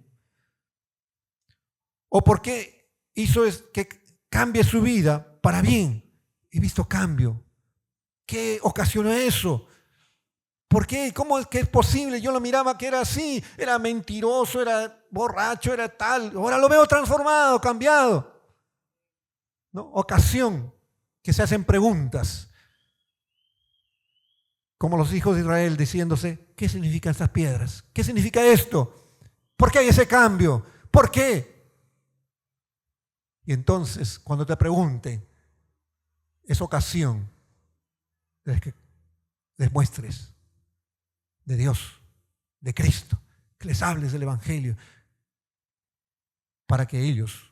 S1: ¿O por qué hizo que cambie su vida para bien? He visto cambio. ¿Qué ocasionó eso? ¿Por qué? ¿Cómo es que es posible? Yo lo miraba que era así, era mentiroso, era borracho, era tal. Ahora lo veo transformado, cambiado. ¿No? Ocasión que se hacen preguntas. Como los hijos de Israel diciéndose, ¿qué significan estas piedras? ¿Qué significa esto? ¿Por qué hay ese cambio? ¿Por qué? Y entonces, cuando te pregunten, es ocasión de que les muestres de Dios, de Cristo, que les hables del Evangelio, para que ellos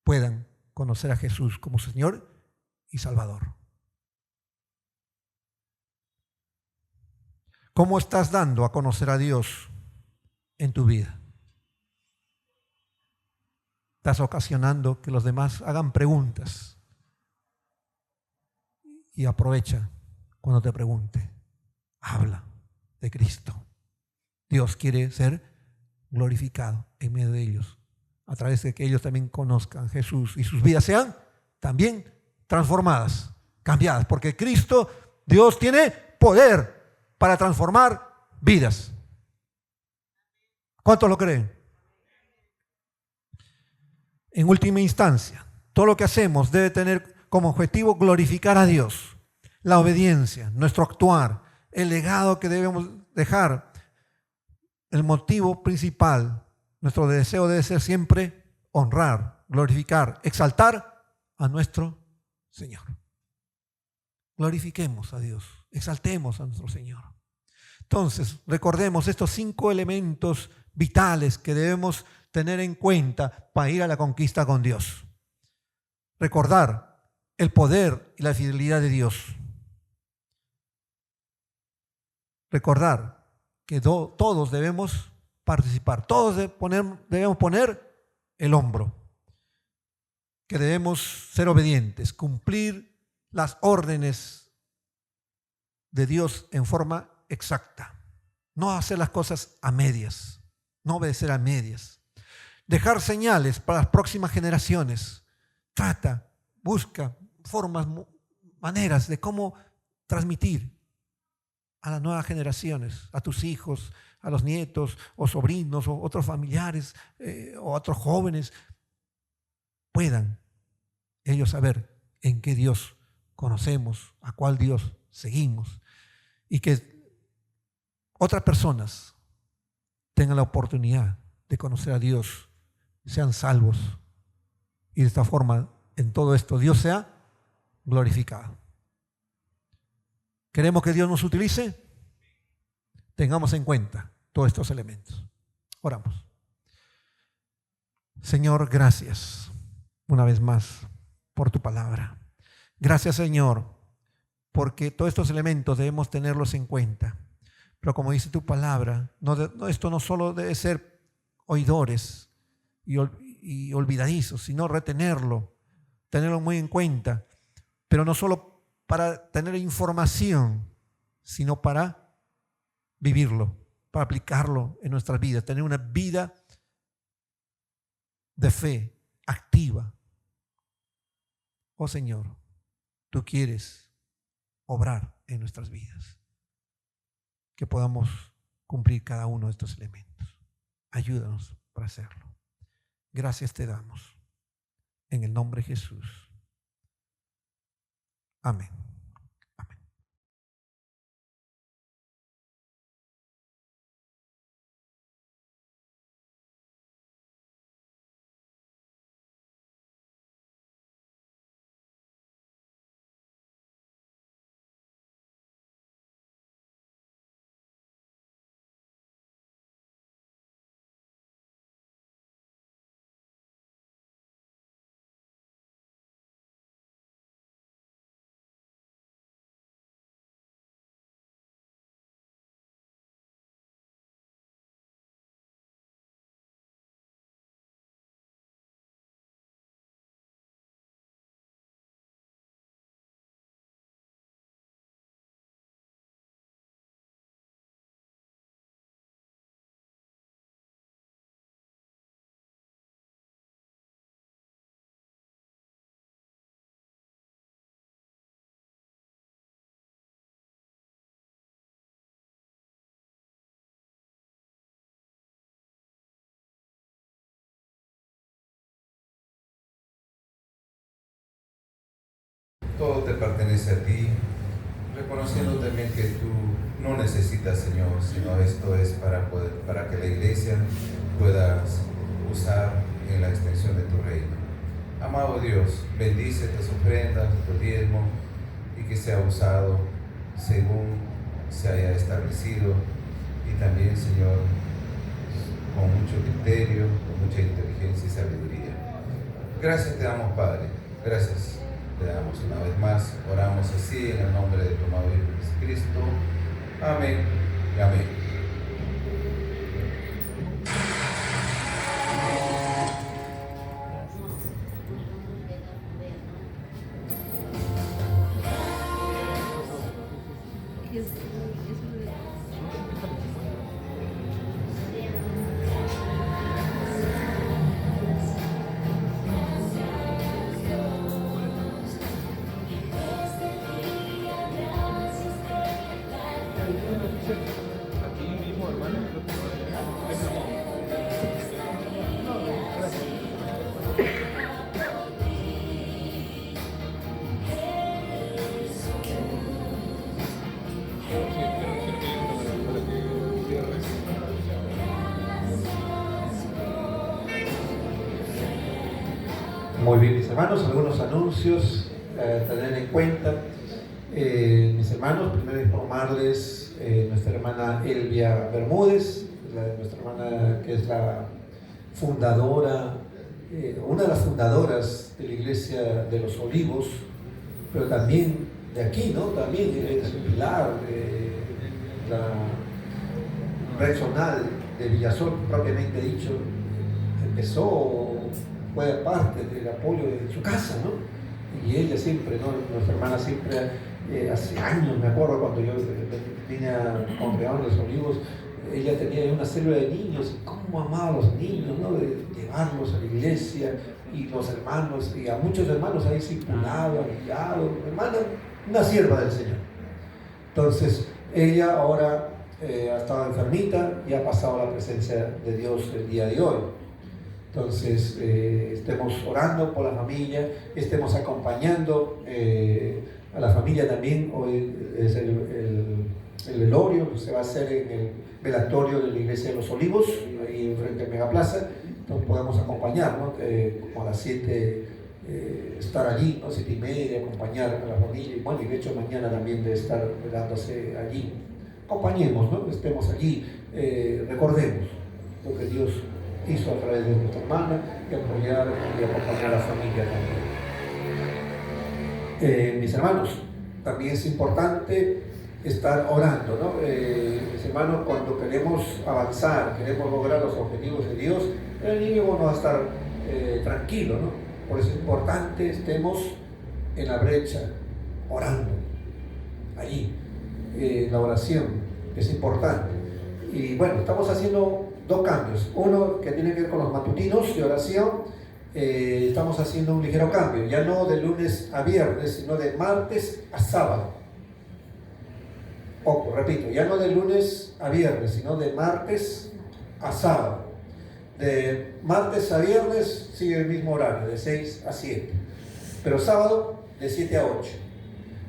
S1: puedan conocer a Jesús como Señor y Salvador. ¿Cómo estás dando a conocer a Dios en tu vida? Estás ocasionando que los demás hagan preguntas. Y aprovecha cuando te pregunte. Habla de Cristo. Dios quiere ser glorificado en medio de ellos, a través de que ellos también conozcan a Jesús y sus vidas sean también transformadas, cambiadas, porque Cristo, Dios, tiene poder para transformar vidas. ¿Cuántos lo creen? En última instancia, todo lo que hacemos debe tener como objetivo glorificar a Dios. La obediencia, nuestro actuar, el legado que debemos dejar, el motivo principal, nuestro deseo debe ser siempre honrar, glorificar, exaltar a nuestro Señor. Glorifiquemos a Dios, exaltemos a nuestro Señor. Entonces, recordemos estos 5 elementos vitales que debemos tener en cuenta para ir a la conquista con Dios. Recordar el poder y la fidelidad de Dios. Recordar que todos debemos participar, todos debemos poner el hombro, que debemos ser obedientes, cumplir las órdenes de Dios en forma exacta, no hacer las cosas a medias, no obedecer a medias. Dejar señales para las próximas generaciones. Trata, busca formas, maneras de cómo transmitir a las nuevas generaciones, a tus hijos, a los nietos o sobrinos o otros familiares o otros jóvenes, puedan ellos saber en qué Dios conocemos, a cuál Dios seguimos, y que otras personas tengan la oportunidad de conocer a Dios, sean salvos, y de esta forma en todo esto Dios sea glorificado. ¿Queremos que Dios nos utilice? Tengamos en cuenta todos estos elementos. Oramos. Señor, gracias. una vez más por tu palabra. Gracias, Señor, porque todos estos elementos debemos tenerlos en cuenta. Pero como dice tu palabra, esto no solo debe ser oidores y olvidadizos, sino retenerlo, tenerlo muy en cuenta, pero no solo para tener información, sino para vivirlo, para aplicarlo en nuestras vidas, tener una vida de fe activa. Oh Señor, tú quieres obrar en nuestras vidas, que podamos cumplir cada uno de estos elementos. Ayúdanos para hacerlo. Gracias te damos en el nombre de Jesús. Amén. Amén.
S2: Todo te pertenece a ti, reconociendo también que tú no necesitas, Señor, sino esto es para que la iglesia puedas usar en la extensión de tu reino. Amado Dios, bendice estas ofrendas, tu diezmo, y que sea usado según se haya establecido, y también, Señor, con mucho criterio, con mucha inteligencia y sabiduría. Gracias te damos, Padre. Gracias te damos una vez más. Oramos así en el nombre de tu amado Hijo Jesucristo. Amén y amén.
S1: Muy bien, mis hermanos, algunos anuncios a tener en cuenta. Mis hermanos, primero informarles, nuestra hermana Elvia Bermúdez, nuestra hermana que es la fundadora, una de las fundadoras de la Iglesia de los Olivos, pero también de aquí, ¿no? También es un pilar de la regional de Villazón, propiamente dicho. Fue parte del apoyo de su casa, ¿no? Y ella siempre, ¿no? Nuestra hermana siempre, hace años, me acuerdo cuando yo vine a congregar en los Olivos, ella tenía una célula de niños, y cómo amaba a los niños, ¿no? De llevarlos a la iglesia, y los hermanos, y a muchos hermanos ahí circulaba, guiado, hermana, una sierva del Señor. Entonces, ella ahora ha estado enfermita y ha pasado la presencia de Dios el día de hoy. Entonces, estemos orando por la familia, estemos acompañando a la familia también. Hoy es el velorio que se va a hacer en el velatorio de la Iglesia de los Olivos, ahí frente a Megaplaza. Entonces podemos acompañar, ¿no? Como a las 7 estar allí, ¿no? 7:30, acompañar a la familia. Y bueno, y de hecho mañana también de estar velándose allí. Acompañemos, ¿no? Estemos allí, recordemos lo que Dios hizo a través de nuestra hermana, y apoyar y acompañar a la familia también. Mis hermanos, también es importante estar orando, ¿no? Mis hermanos, cuando queremos avanzar, queremos lograr los objetivos de Dios, el enemigo no va a estar tranquilo, ¿no? Por eso es importante estemos en la brecha, orando, allí, la oración es importante. Y bueno, estamos haciendo dos cambios, uno que tiene que ver con los matutinos de oración. Estamos haciendo un ligero cambio, ya no de lunes a viernes, sino de martes a sábado. Ojo, repito, ya no de lunes a viernes, sino de martes a sábado. De martes a viernes sigue el mismo horario, de 6 a 7, pero sábado de 7 a 8.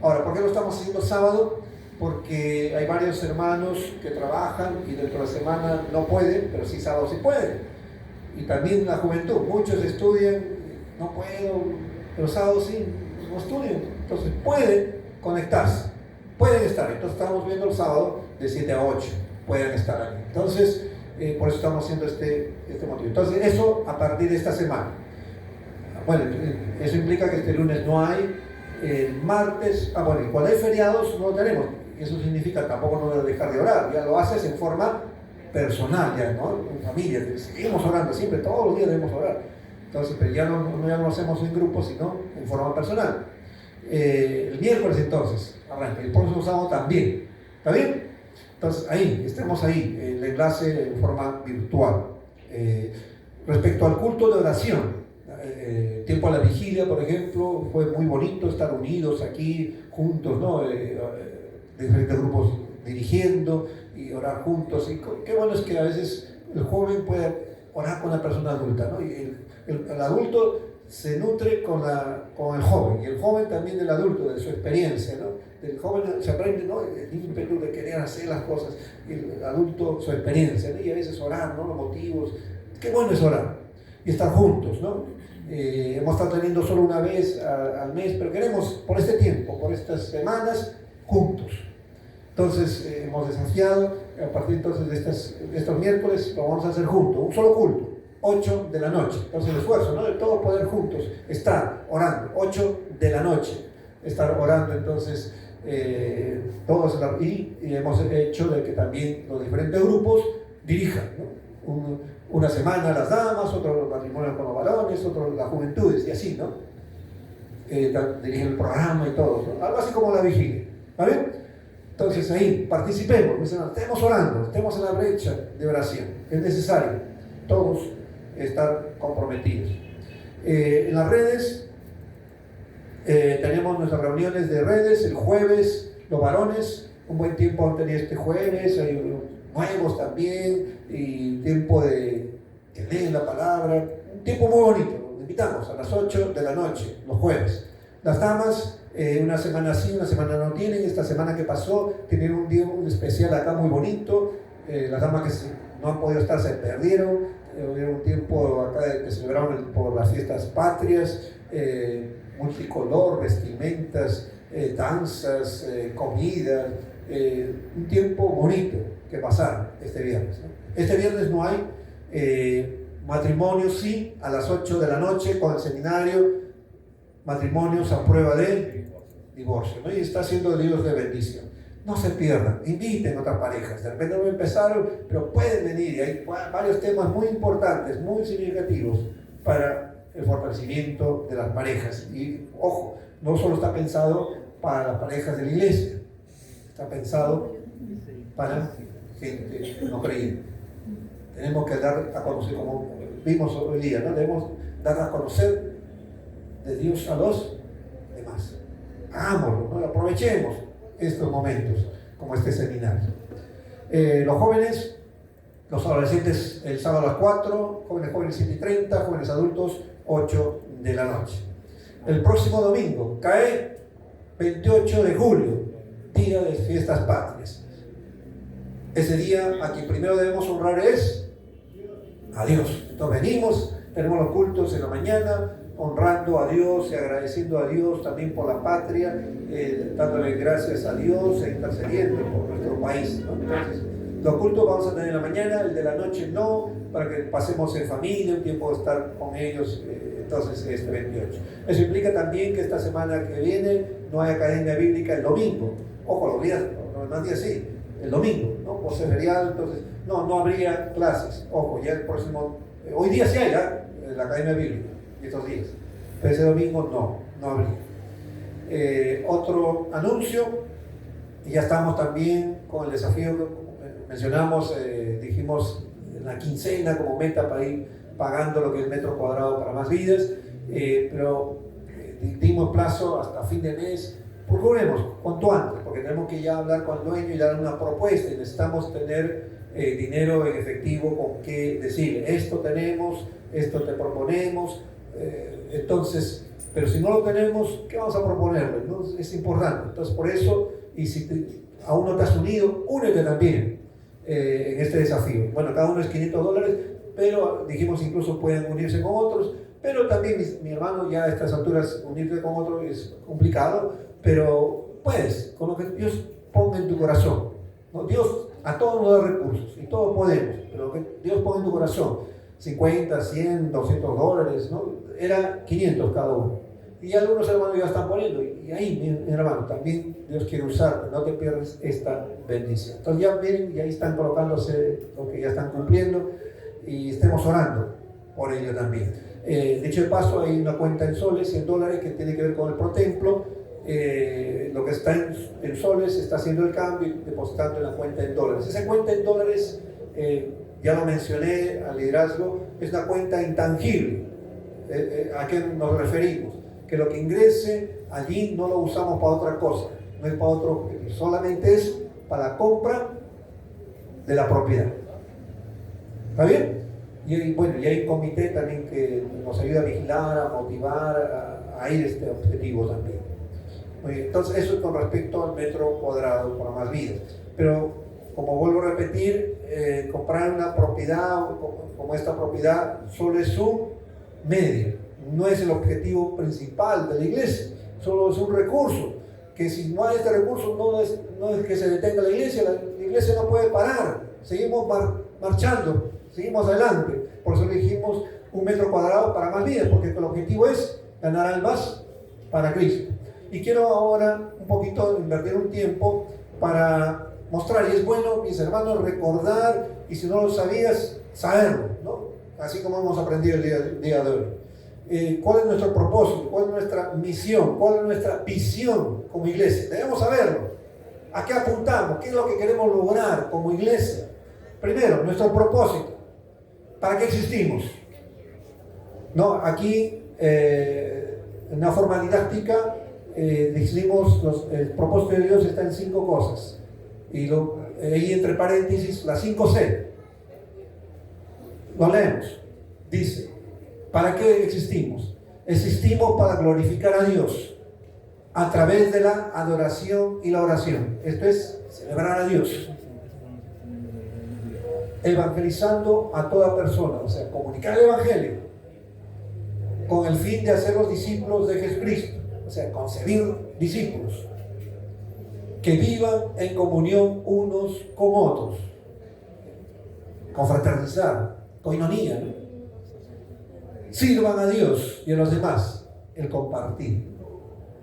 S1: Ahora, ¿por qué lo estamos haciendo sábado? Porque hay varios hermanos que trabajan y dentro de la semana no pueden, pero sí sábado sí pueden. Y también la juventud, muchos estudian, no puedo, pero sábado sí, no estudian, entonces pueden conectarse, pueden estar. Entonces estamos viendo el sábado de 7 a 8, pueden estar ahí. Entonces, por eso estamos haciendo este motivo. Entonces, eso a partir de esta semana. Bueno, eso implica que este lunes no hay, el martes, bueno, y cuando hay feriados no lo tenemos. Eso significa tampoco no dejar de orar, ya lo haces en forma personal, ya, ¿no? En familia, seguimos orando siempre, todos los días debemos orar. Entonces, pero ya no lo hacemos en grupo, sino en forma personal. El miércoles entonces, arranca, el próximo sábado también, ¿está bien? Entonces, ahí, estemos ahí, el enlace en forma virtual. Respecto al culto de oración, tiempo a la vigilia, por ejemplo, fue muy bonito estar unidos aquí, juntos, ¿no? Diferentes grupos dirigiendo y orar juntos. Y qué bueno es que a veces el joven puede orar con la persona adulta, ¿no? Y el adulto se nutre con el joven, y el joven también del adulto, de su experiencia, ¿no? El joven se aprende, ¿no? El ímpetu de querer hacer las cosas, y el adulto su experiencia, ¿no? Y a veces orar, ¿no? Los motivos. Qué bueno es orar y estar juntos, ¿no? Hemos estado teniendo solo una vez al mes, pero queremos por este tiempo, por estas semanas, juntos. Entonces hemos desafiado, a partir entonces de estos miércoles lo vamos a hacer juntos, un solo culto, 8 de la noche. Entonces el esfuerzo, ¿no? De todo poder juntos, estar orando, 8 de la noche, estar orando entonces todos, y hemos hecho de que también los diferentes grupos dirijan, ¿no? Una semana las damas, otro los matrimonios con los varones, otro las juventudes, y así, ¿no? Dirigen el programa y todo, ¿no? Algo así como la vigilia, ¿está bien? Entonces ahí, participemos, mis hermanos, estemos orando, estemos en la brecha de oración, es necesario todos estar comprometidos. En las redes, tenemos nuestras reuniones de redes, el jueves, los varones, un buen tiempo han tenido este jueves, hay nuevos también, y tiempo de que leen la palabra, un tiempo muy bonito, los invitamos a las 8 de la noche, los jueves. Las damas, una semana sí, una semana no tienen. Esta semana que pasó, tienen un día especial acá muy bonito. Las damas que no han podido estar se perdieron. Hubo un tiempo acá que celebraron por las fiestas patrias, multicolor, vestimentas, danzas, comida, un tiempo bonito que pasaron este viernes, ¿no? Este viernes no hay matrimonios, sí, a las 8 de la noche con el seminario. Matrimonios a prueba de divorcio, ¿no? Y está siendo Dios de bendición. No se pierdan, inviten a otras parejas. De repente no empezaron, pero pueden venir. Y hay varios temas muy importantes, muy significativos para el fortalecimiento de las parejas. Y ojo, no solo está pensado para las parejas de la iglesia, está pensado para gente no creyente. Tenemos que dar a conocer, como vimos hoy día, ¿no? Debemos dar a conocer de Dios a los demás. Hagámoslo, ¿no? Aprovechemos estos momentos como este seminario. Los jóvenes, los adolescentes el sábado a las 4, jóvenes 7:30, jóvenes adultos 8 de la noche. El próximo domingo cae 28 de julio, día de fiestas patrias. Ese día a quien primero debemos honrar es a Dios. Entonces venimos, tenemos los cultos en la mañana, honrando a Dios y agradeciendo a Dios también por la patria, dándole gracias a Dios e intercediendo por nuestro país, ¿no? Entonces, los cultos vamos a tener en la mañana, el de la noche no, para que pasemos en familia, un tiempo de estar con ellos, entonces este 28. Eso implica también que esta semana que viene no hay academia bíblica el domingo. Ojo, los días, no es día así, el domingo, ¿no? Por ser feriado, entonces no habría clases. Ojo, ya el próximo, hoy día sí hay la academia bíblica, estos días, pero ese domingo no habría. Otro anuncio, y ya estamos también con el desafío que mencionamos, dijimos la quincena como meta para ir pagando lo que es metro cuadrado para más vidas, pero dimos plazo hasta fin de mes. Procuremos cuanto antes, porque tenemos que ya hablar con el dueño y dar una propuesta, y necesitamos tener dinero en efectivo con qué decirle, esto tenemos, esto te proponemos, entonces, pero si no lo tenemos, ¿qué vamos a proponerle? ¿No? Es importante. Entonces, por eso, y si aún no te has unido, únete también en este desafío. Bueno, cada uno es $500, pero dijimos incluso pueden unirse con otros, pero también mi hermano, ya a estas alturas unirse con otro es complicado, pero puedes, con lo que Dios ponga en tu corazón, ¿no? Dios a todos nos da recursos y todos podemos, pero lo que Dios ponga en tu corazón, 50, 100, $200, ¿no? Era 500 cada uno. Y algunos hermanos ya están poniendo, y ahí, mi hermano, también Dios quiere usarte, no te pierdas esta bendición. Entonces ya miren, y ahí están colocándose lo que ya están cumpliendo, y estemos orando por ello también. Dicho de paso, hay una cuenta en soles y en dólares que tiene que ver con el ProTemplo. Lo que está en soles está haciendo el cambio y depositando en la cuenta en dólares. Esa cuenta en dólares, ya lo mencioné al liderazgo, es una cuenta intangible. ¿A qué nos referimos? Que lo que ingrese allí no lo usamos para otra cosa, no es para otro, solamente es para la compra de la propiedad. ¿Está bien? Y bueno, y hay un comité también que nos ayuda a vigilar, a motivar, a ir a este objetivo también. Entonces, eso es con respecto al metro cuadrado para más vidas. Pero, como vuelvo a repetir, comprar una propiedad como esta propiedad solo es un medio, no es el objetivo principal de la iglesia, solo es un recurso, que si no hay este recurso no es que se detenga la iglesia no puede parar, seguimos marchando, seguimos adelante. Por eso dijimos un metro cuadrado para más vidas, porque el objetivo es ganar almas para Cristo. Y quiero ahora un poquito invertir un tiempo para mostrar, y es bueno, mis hermanos, recordar, y si no lo sabías, saberlo, ¿no? Así como hemos aprendido el día de hoy. ¿Cuál es nuestro propósito? ¿Cuál es nuestra misión? ¿Cuál es nuestra visión como iglesia? Debemos saberlo. ¿A qué apuntamos? ¿Qué es lo que queremos lograr como iglesia? Primero, nuestro propósito. ¿Para qué existimos? No, aquí, en una forma didáctica, decimos el propósito de Dios está en 5 cosas. Y ahí entre paréntesis, las 5C. Lo leemos. Dice, ¿para qué existimos? Existimos para glorificar a Dios a través de la adoración y la oración. Esto es celebrar a Dios. Evangelizando a toda persona, o sea, comunicar el evangelio con el fin de hacer los discípulos de Jesucristo, o sea, concebir discípulos que vivan en comunión unos con otros, confraternizar, koinonía, ¿no? Sirvan a Dios y a los demás, el compartir,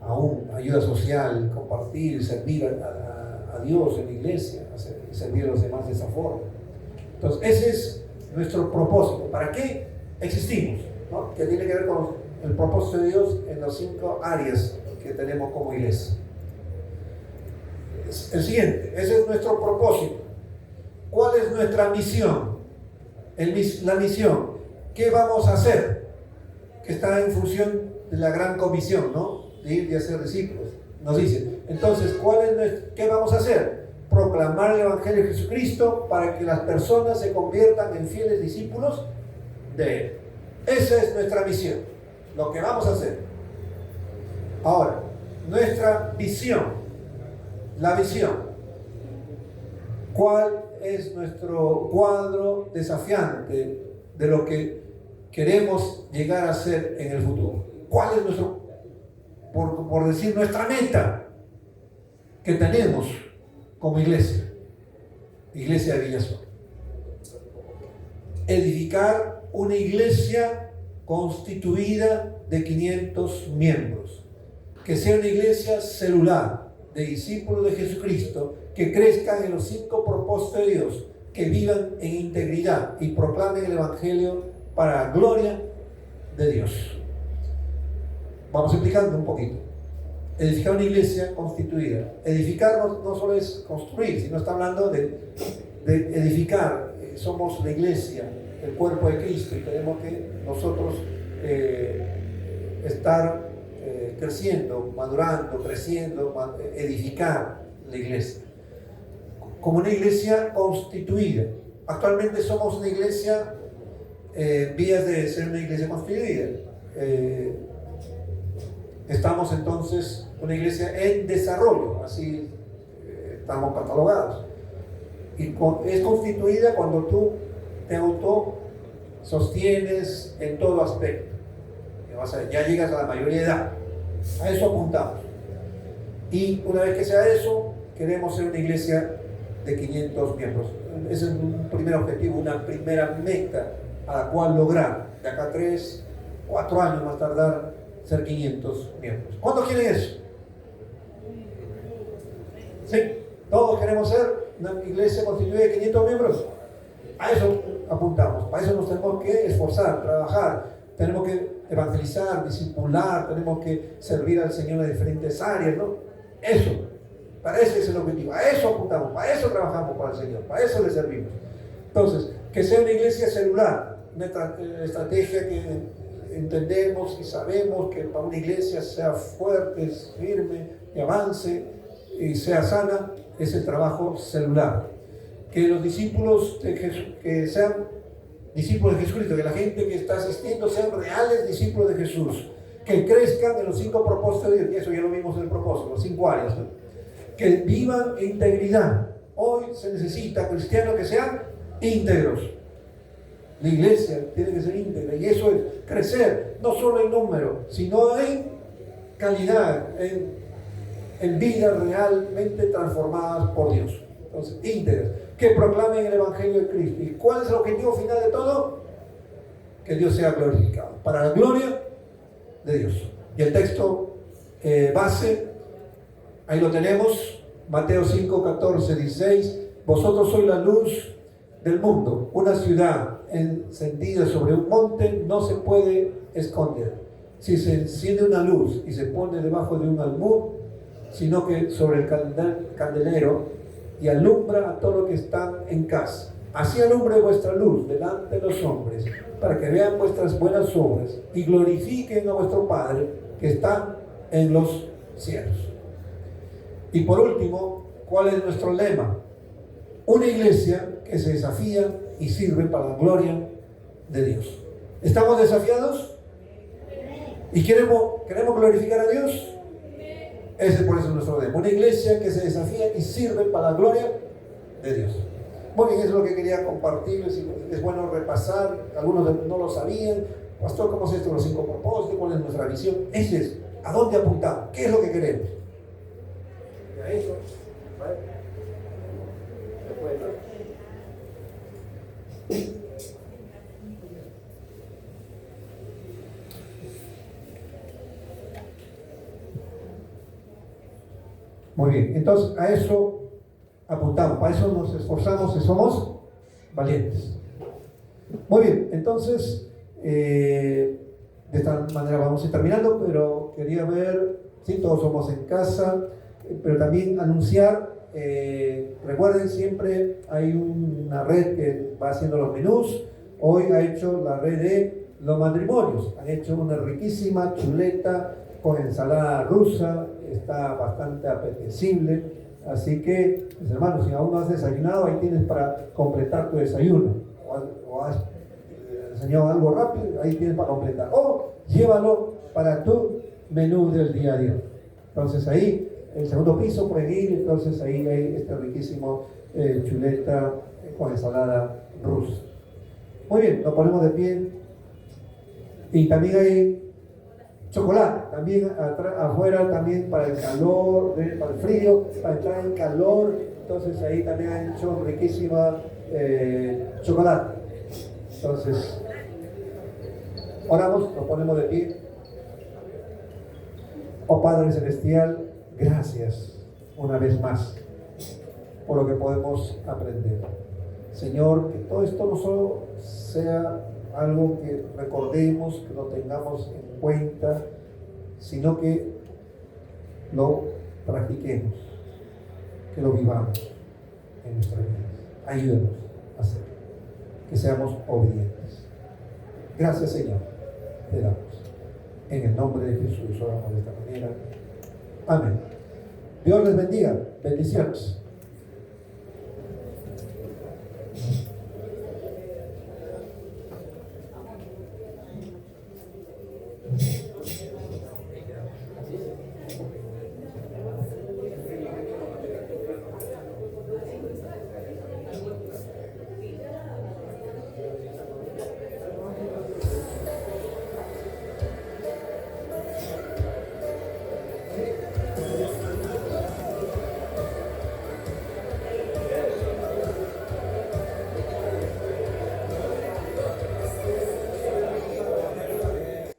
S1: aún ayuda social, compartir, servir a Dios en la iglesia, servir a los demás de esa forma. Entonces, ese es nuestro propósito. ¿Para qué existimos? ¿No? Que tiene que ver con el propósito de Dios en las 5 áreas que tenemos como iglesia. El siguiente, ese es nuestro propósito. ¿Cuál es nuestra misión? La misión, ¿qué vamos a hacer? Que está en función de la gran comisión, ¿no? De ir y hacer discípulos. Nos dice, entonces, ¿qué vamos a hacer? Proclamar el Evangelio de Jesucristo para que las personas se conviertan en fieles discípulos de Él. Esa es nuestra misión, lo que vamos a hacer. Ahora, nuestra visión, la visión. ¿Cuál es nuestro cuadro desafiante de lo que queremos llegar a ser en el futuro? ¿Cuál es nuestro, por decir, nuestra meta que tenemos como iglesia? Iglesia de Villazón. Edificar una iglesia constituida de 500 miembros. Que sea una iglesia celular de discípulos de Jesucristo que crezcan en los 5 propósitos de Dios, que vivan en integridad y proclamen el Evangelio para la gloria de Dios. Vamos explicando un poquito. Edificar una iglesia constituida. Edificar no solo es construir, sino está hablando de edificar. Somos la iglesia, el cuerpo de Cristo, y tenemos que nosotros estar creciendo, madurando, creciendo, edificar la iglesia. Como una iglesia constituida. Actualmente somos una iglesia vías de ser una iglesia constituida. Estamos entonces una iglesia en desarrollo, así estamos catalogados. Y es constituida cuando tú te autosostienes en todo aspecto. Ya llegas a la mayoría de edad. A eso apuntamos. Y una vez que sea eso, queremos ser una iglesia de 500 miembros. Ese es un primer objetivo, una primera meta a la cual lograr. De acá a 3, 4 años más tardar, ser 500 miembros. ¿Cuántos quieren eso? ¿Sí? ¿Todos queremos ser una iglesia constituida de 500 miembros? A eso apuntamos. Para eso nos tenemos que esforzar, trabajar. Tenemos que evangelizar, discipular, tenemos que servir al Señor en diferentes áreas, ¿no? Eso, para ese es el objetivo, a eso apuntamos, para eso trabajamos para el Señor, para eso le servimos. Entonces, que sea una iglesia celular, una estrategia que entendemos y sabemos que para una iglesia sea fuerte, firme, que avance y sea sana, es el trabajo celular. Que los discípulos de Jesús, que sean discípulos de Jesucristo, que la gente que está asistiendo sean reales discípulos de Jesús, que crezcan en los 5 propósitos de Dios, y eso ya lo vimos en el propósito, los 5 áreas, ¿no? Que vivan en integridad. Hoy se necesita cristianos que sean íntegros. La iglesia tiene que ser íntegra, y eso es crecer, no solo en número, sino en calidad, en vidas realmente transformadas por Dios. Entonces, íntegras, que proclamen el Evangelio de Cristo. ¿Y cuál es el objetivo final de todo? Que Dios sea glorificado, para la gloria de Dios. Y el texto base, ahí lo tenemos, Mateo 5, 14, 16. Vosotros sois la luz del mundo. Una ciudad encendida sobre un monte no se puede esconder. Si se enciende una luz y se pone debajo de un almud, sino que sobre el candelero, y alumbra a todos los que están en casa. Así alumbre vuestra luz delante de los hombres, para que vean vuestras buenas obras y glorifiquen a vuestro Padre que está en los cielos. Y por último, ¿cuál es nuestro lema? Una iglesia que se desafía y sirve para la gloria de Dios. ¿Estamos desafiados? ¿Y queremos glorificar a Dios? Ese por eso es nuestro lema. Una iglesia que se desafía y sirve para la gloria de Dios. Muy bien, eso es lo que quería compartirles. Es bueno repasar. Algunos no lo sabían. Pastor, ¿cómo es esto? Los 5 propósitos. ¿Cuál es nuestra visión? Ese es. ¿A dónde apuntamos? ¿Qué es lo que queremos? Y a eso, ¿vale? Después, ¿no? Muy bien, entonces a eso apuntamos, para eso nos esforzamos y somos valientes. Muy bien, entonces de esta manera vamos a ir terminando, pero quería ver, sí, todos somos en casa, pero también anunciar, recuerden siempre hay una red que va haciendo los menús. Hoy ha hecho la red de los matrimonios, han hecho una riquísima chuleta con ensalada rusa, está bastante apetecible, así que, mis hermanos, si aún no has desayunado, ahí tienes para completar tu desayuno, o has desayunado algo rápido, ahí tienes para completar, o llévalo para tu menú del día a día. Entonces ahí, el segundo piso pueden ir, entonces ahí hay este riquísimo chuleta con ensalada rusa. Muy bien, nos ponemos de pie, y también hay chocolate, también afuera, también para el calor, para el frío, para entrar en calor.
S3: entonces ahí también han hecho riquísima chocolate. Entonces, oramos, nos ponemos de pie. Oh Padre Celestial, gracias una vez más por lo que podemos aprender. Señor, que todo esto no solo sea algo que recordemos, que lo tengamos en cuenta, sino que lo practiquemos, que lo vivamos en nuestra vida. Ayúdanos a hacerlo, que seamos obedientes. Gracias, Señor, te damos. En el nombre de Jesús oramos de esta manera. Amén. Dios les bendiga. Bendiciones.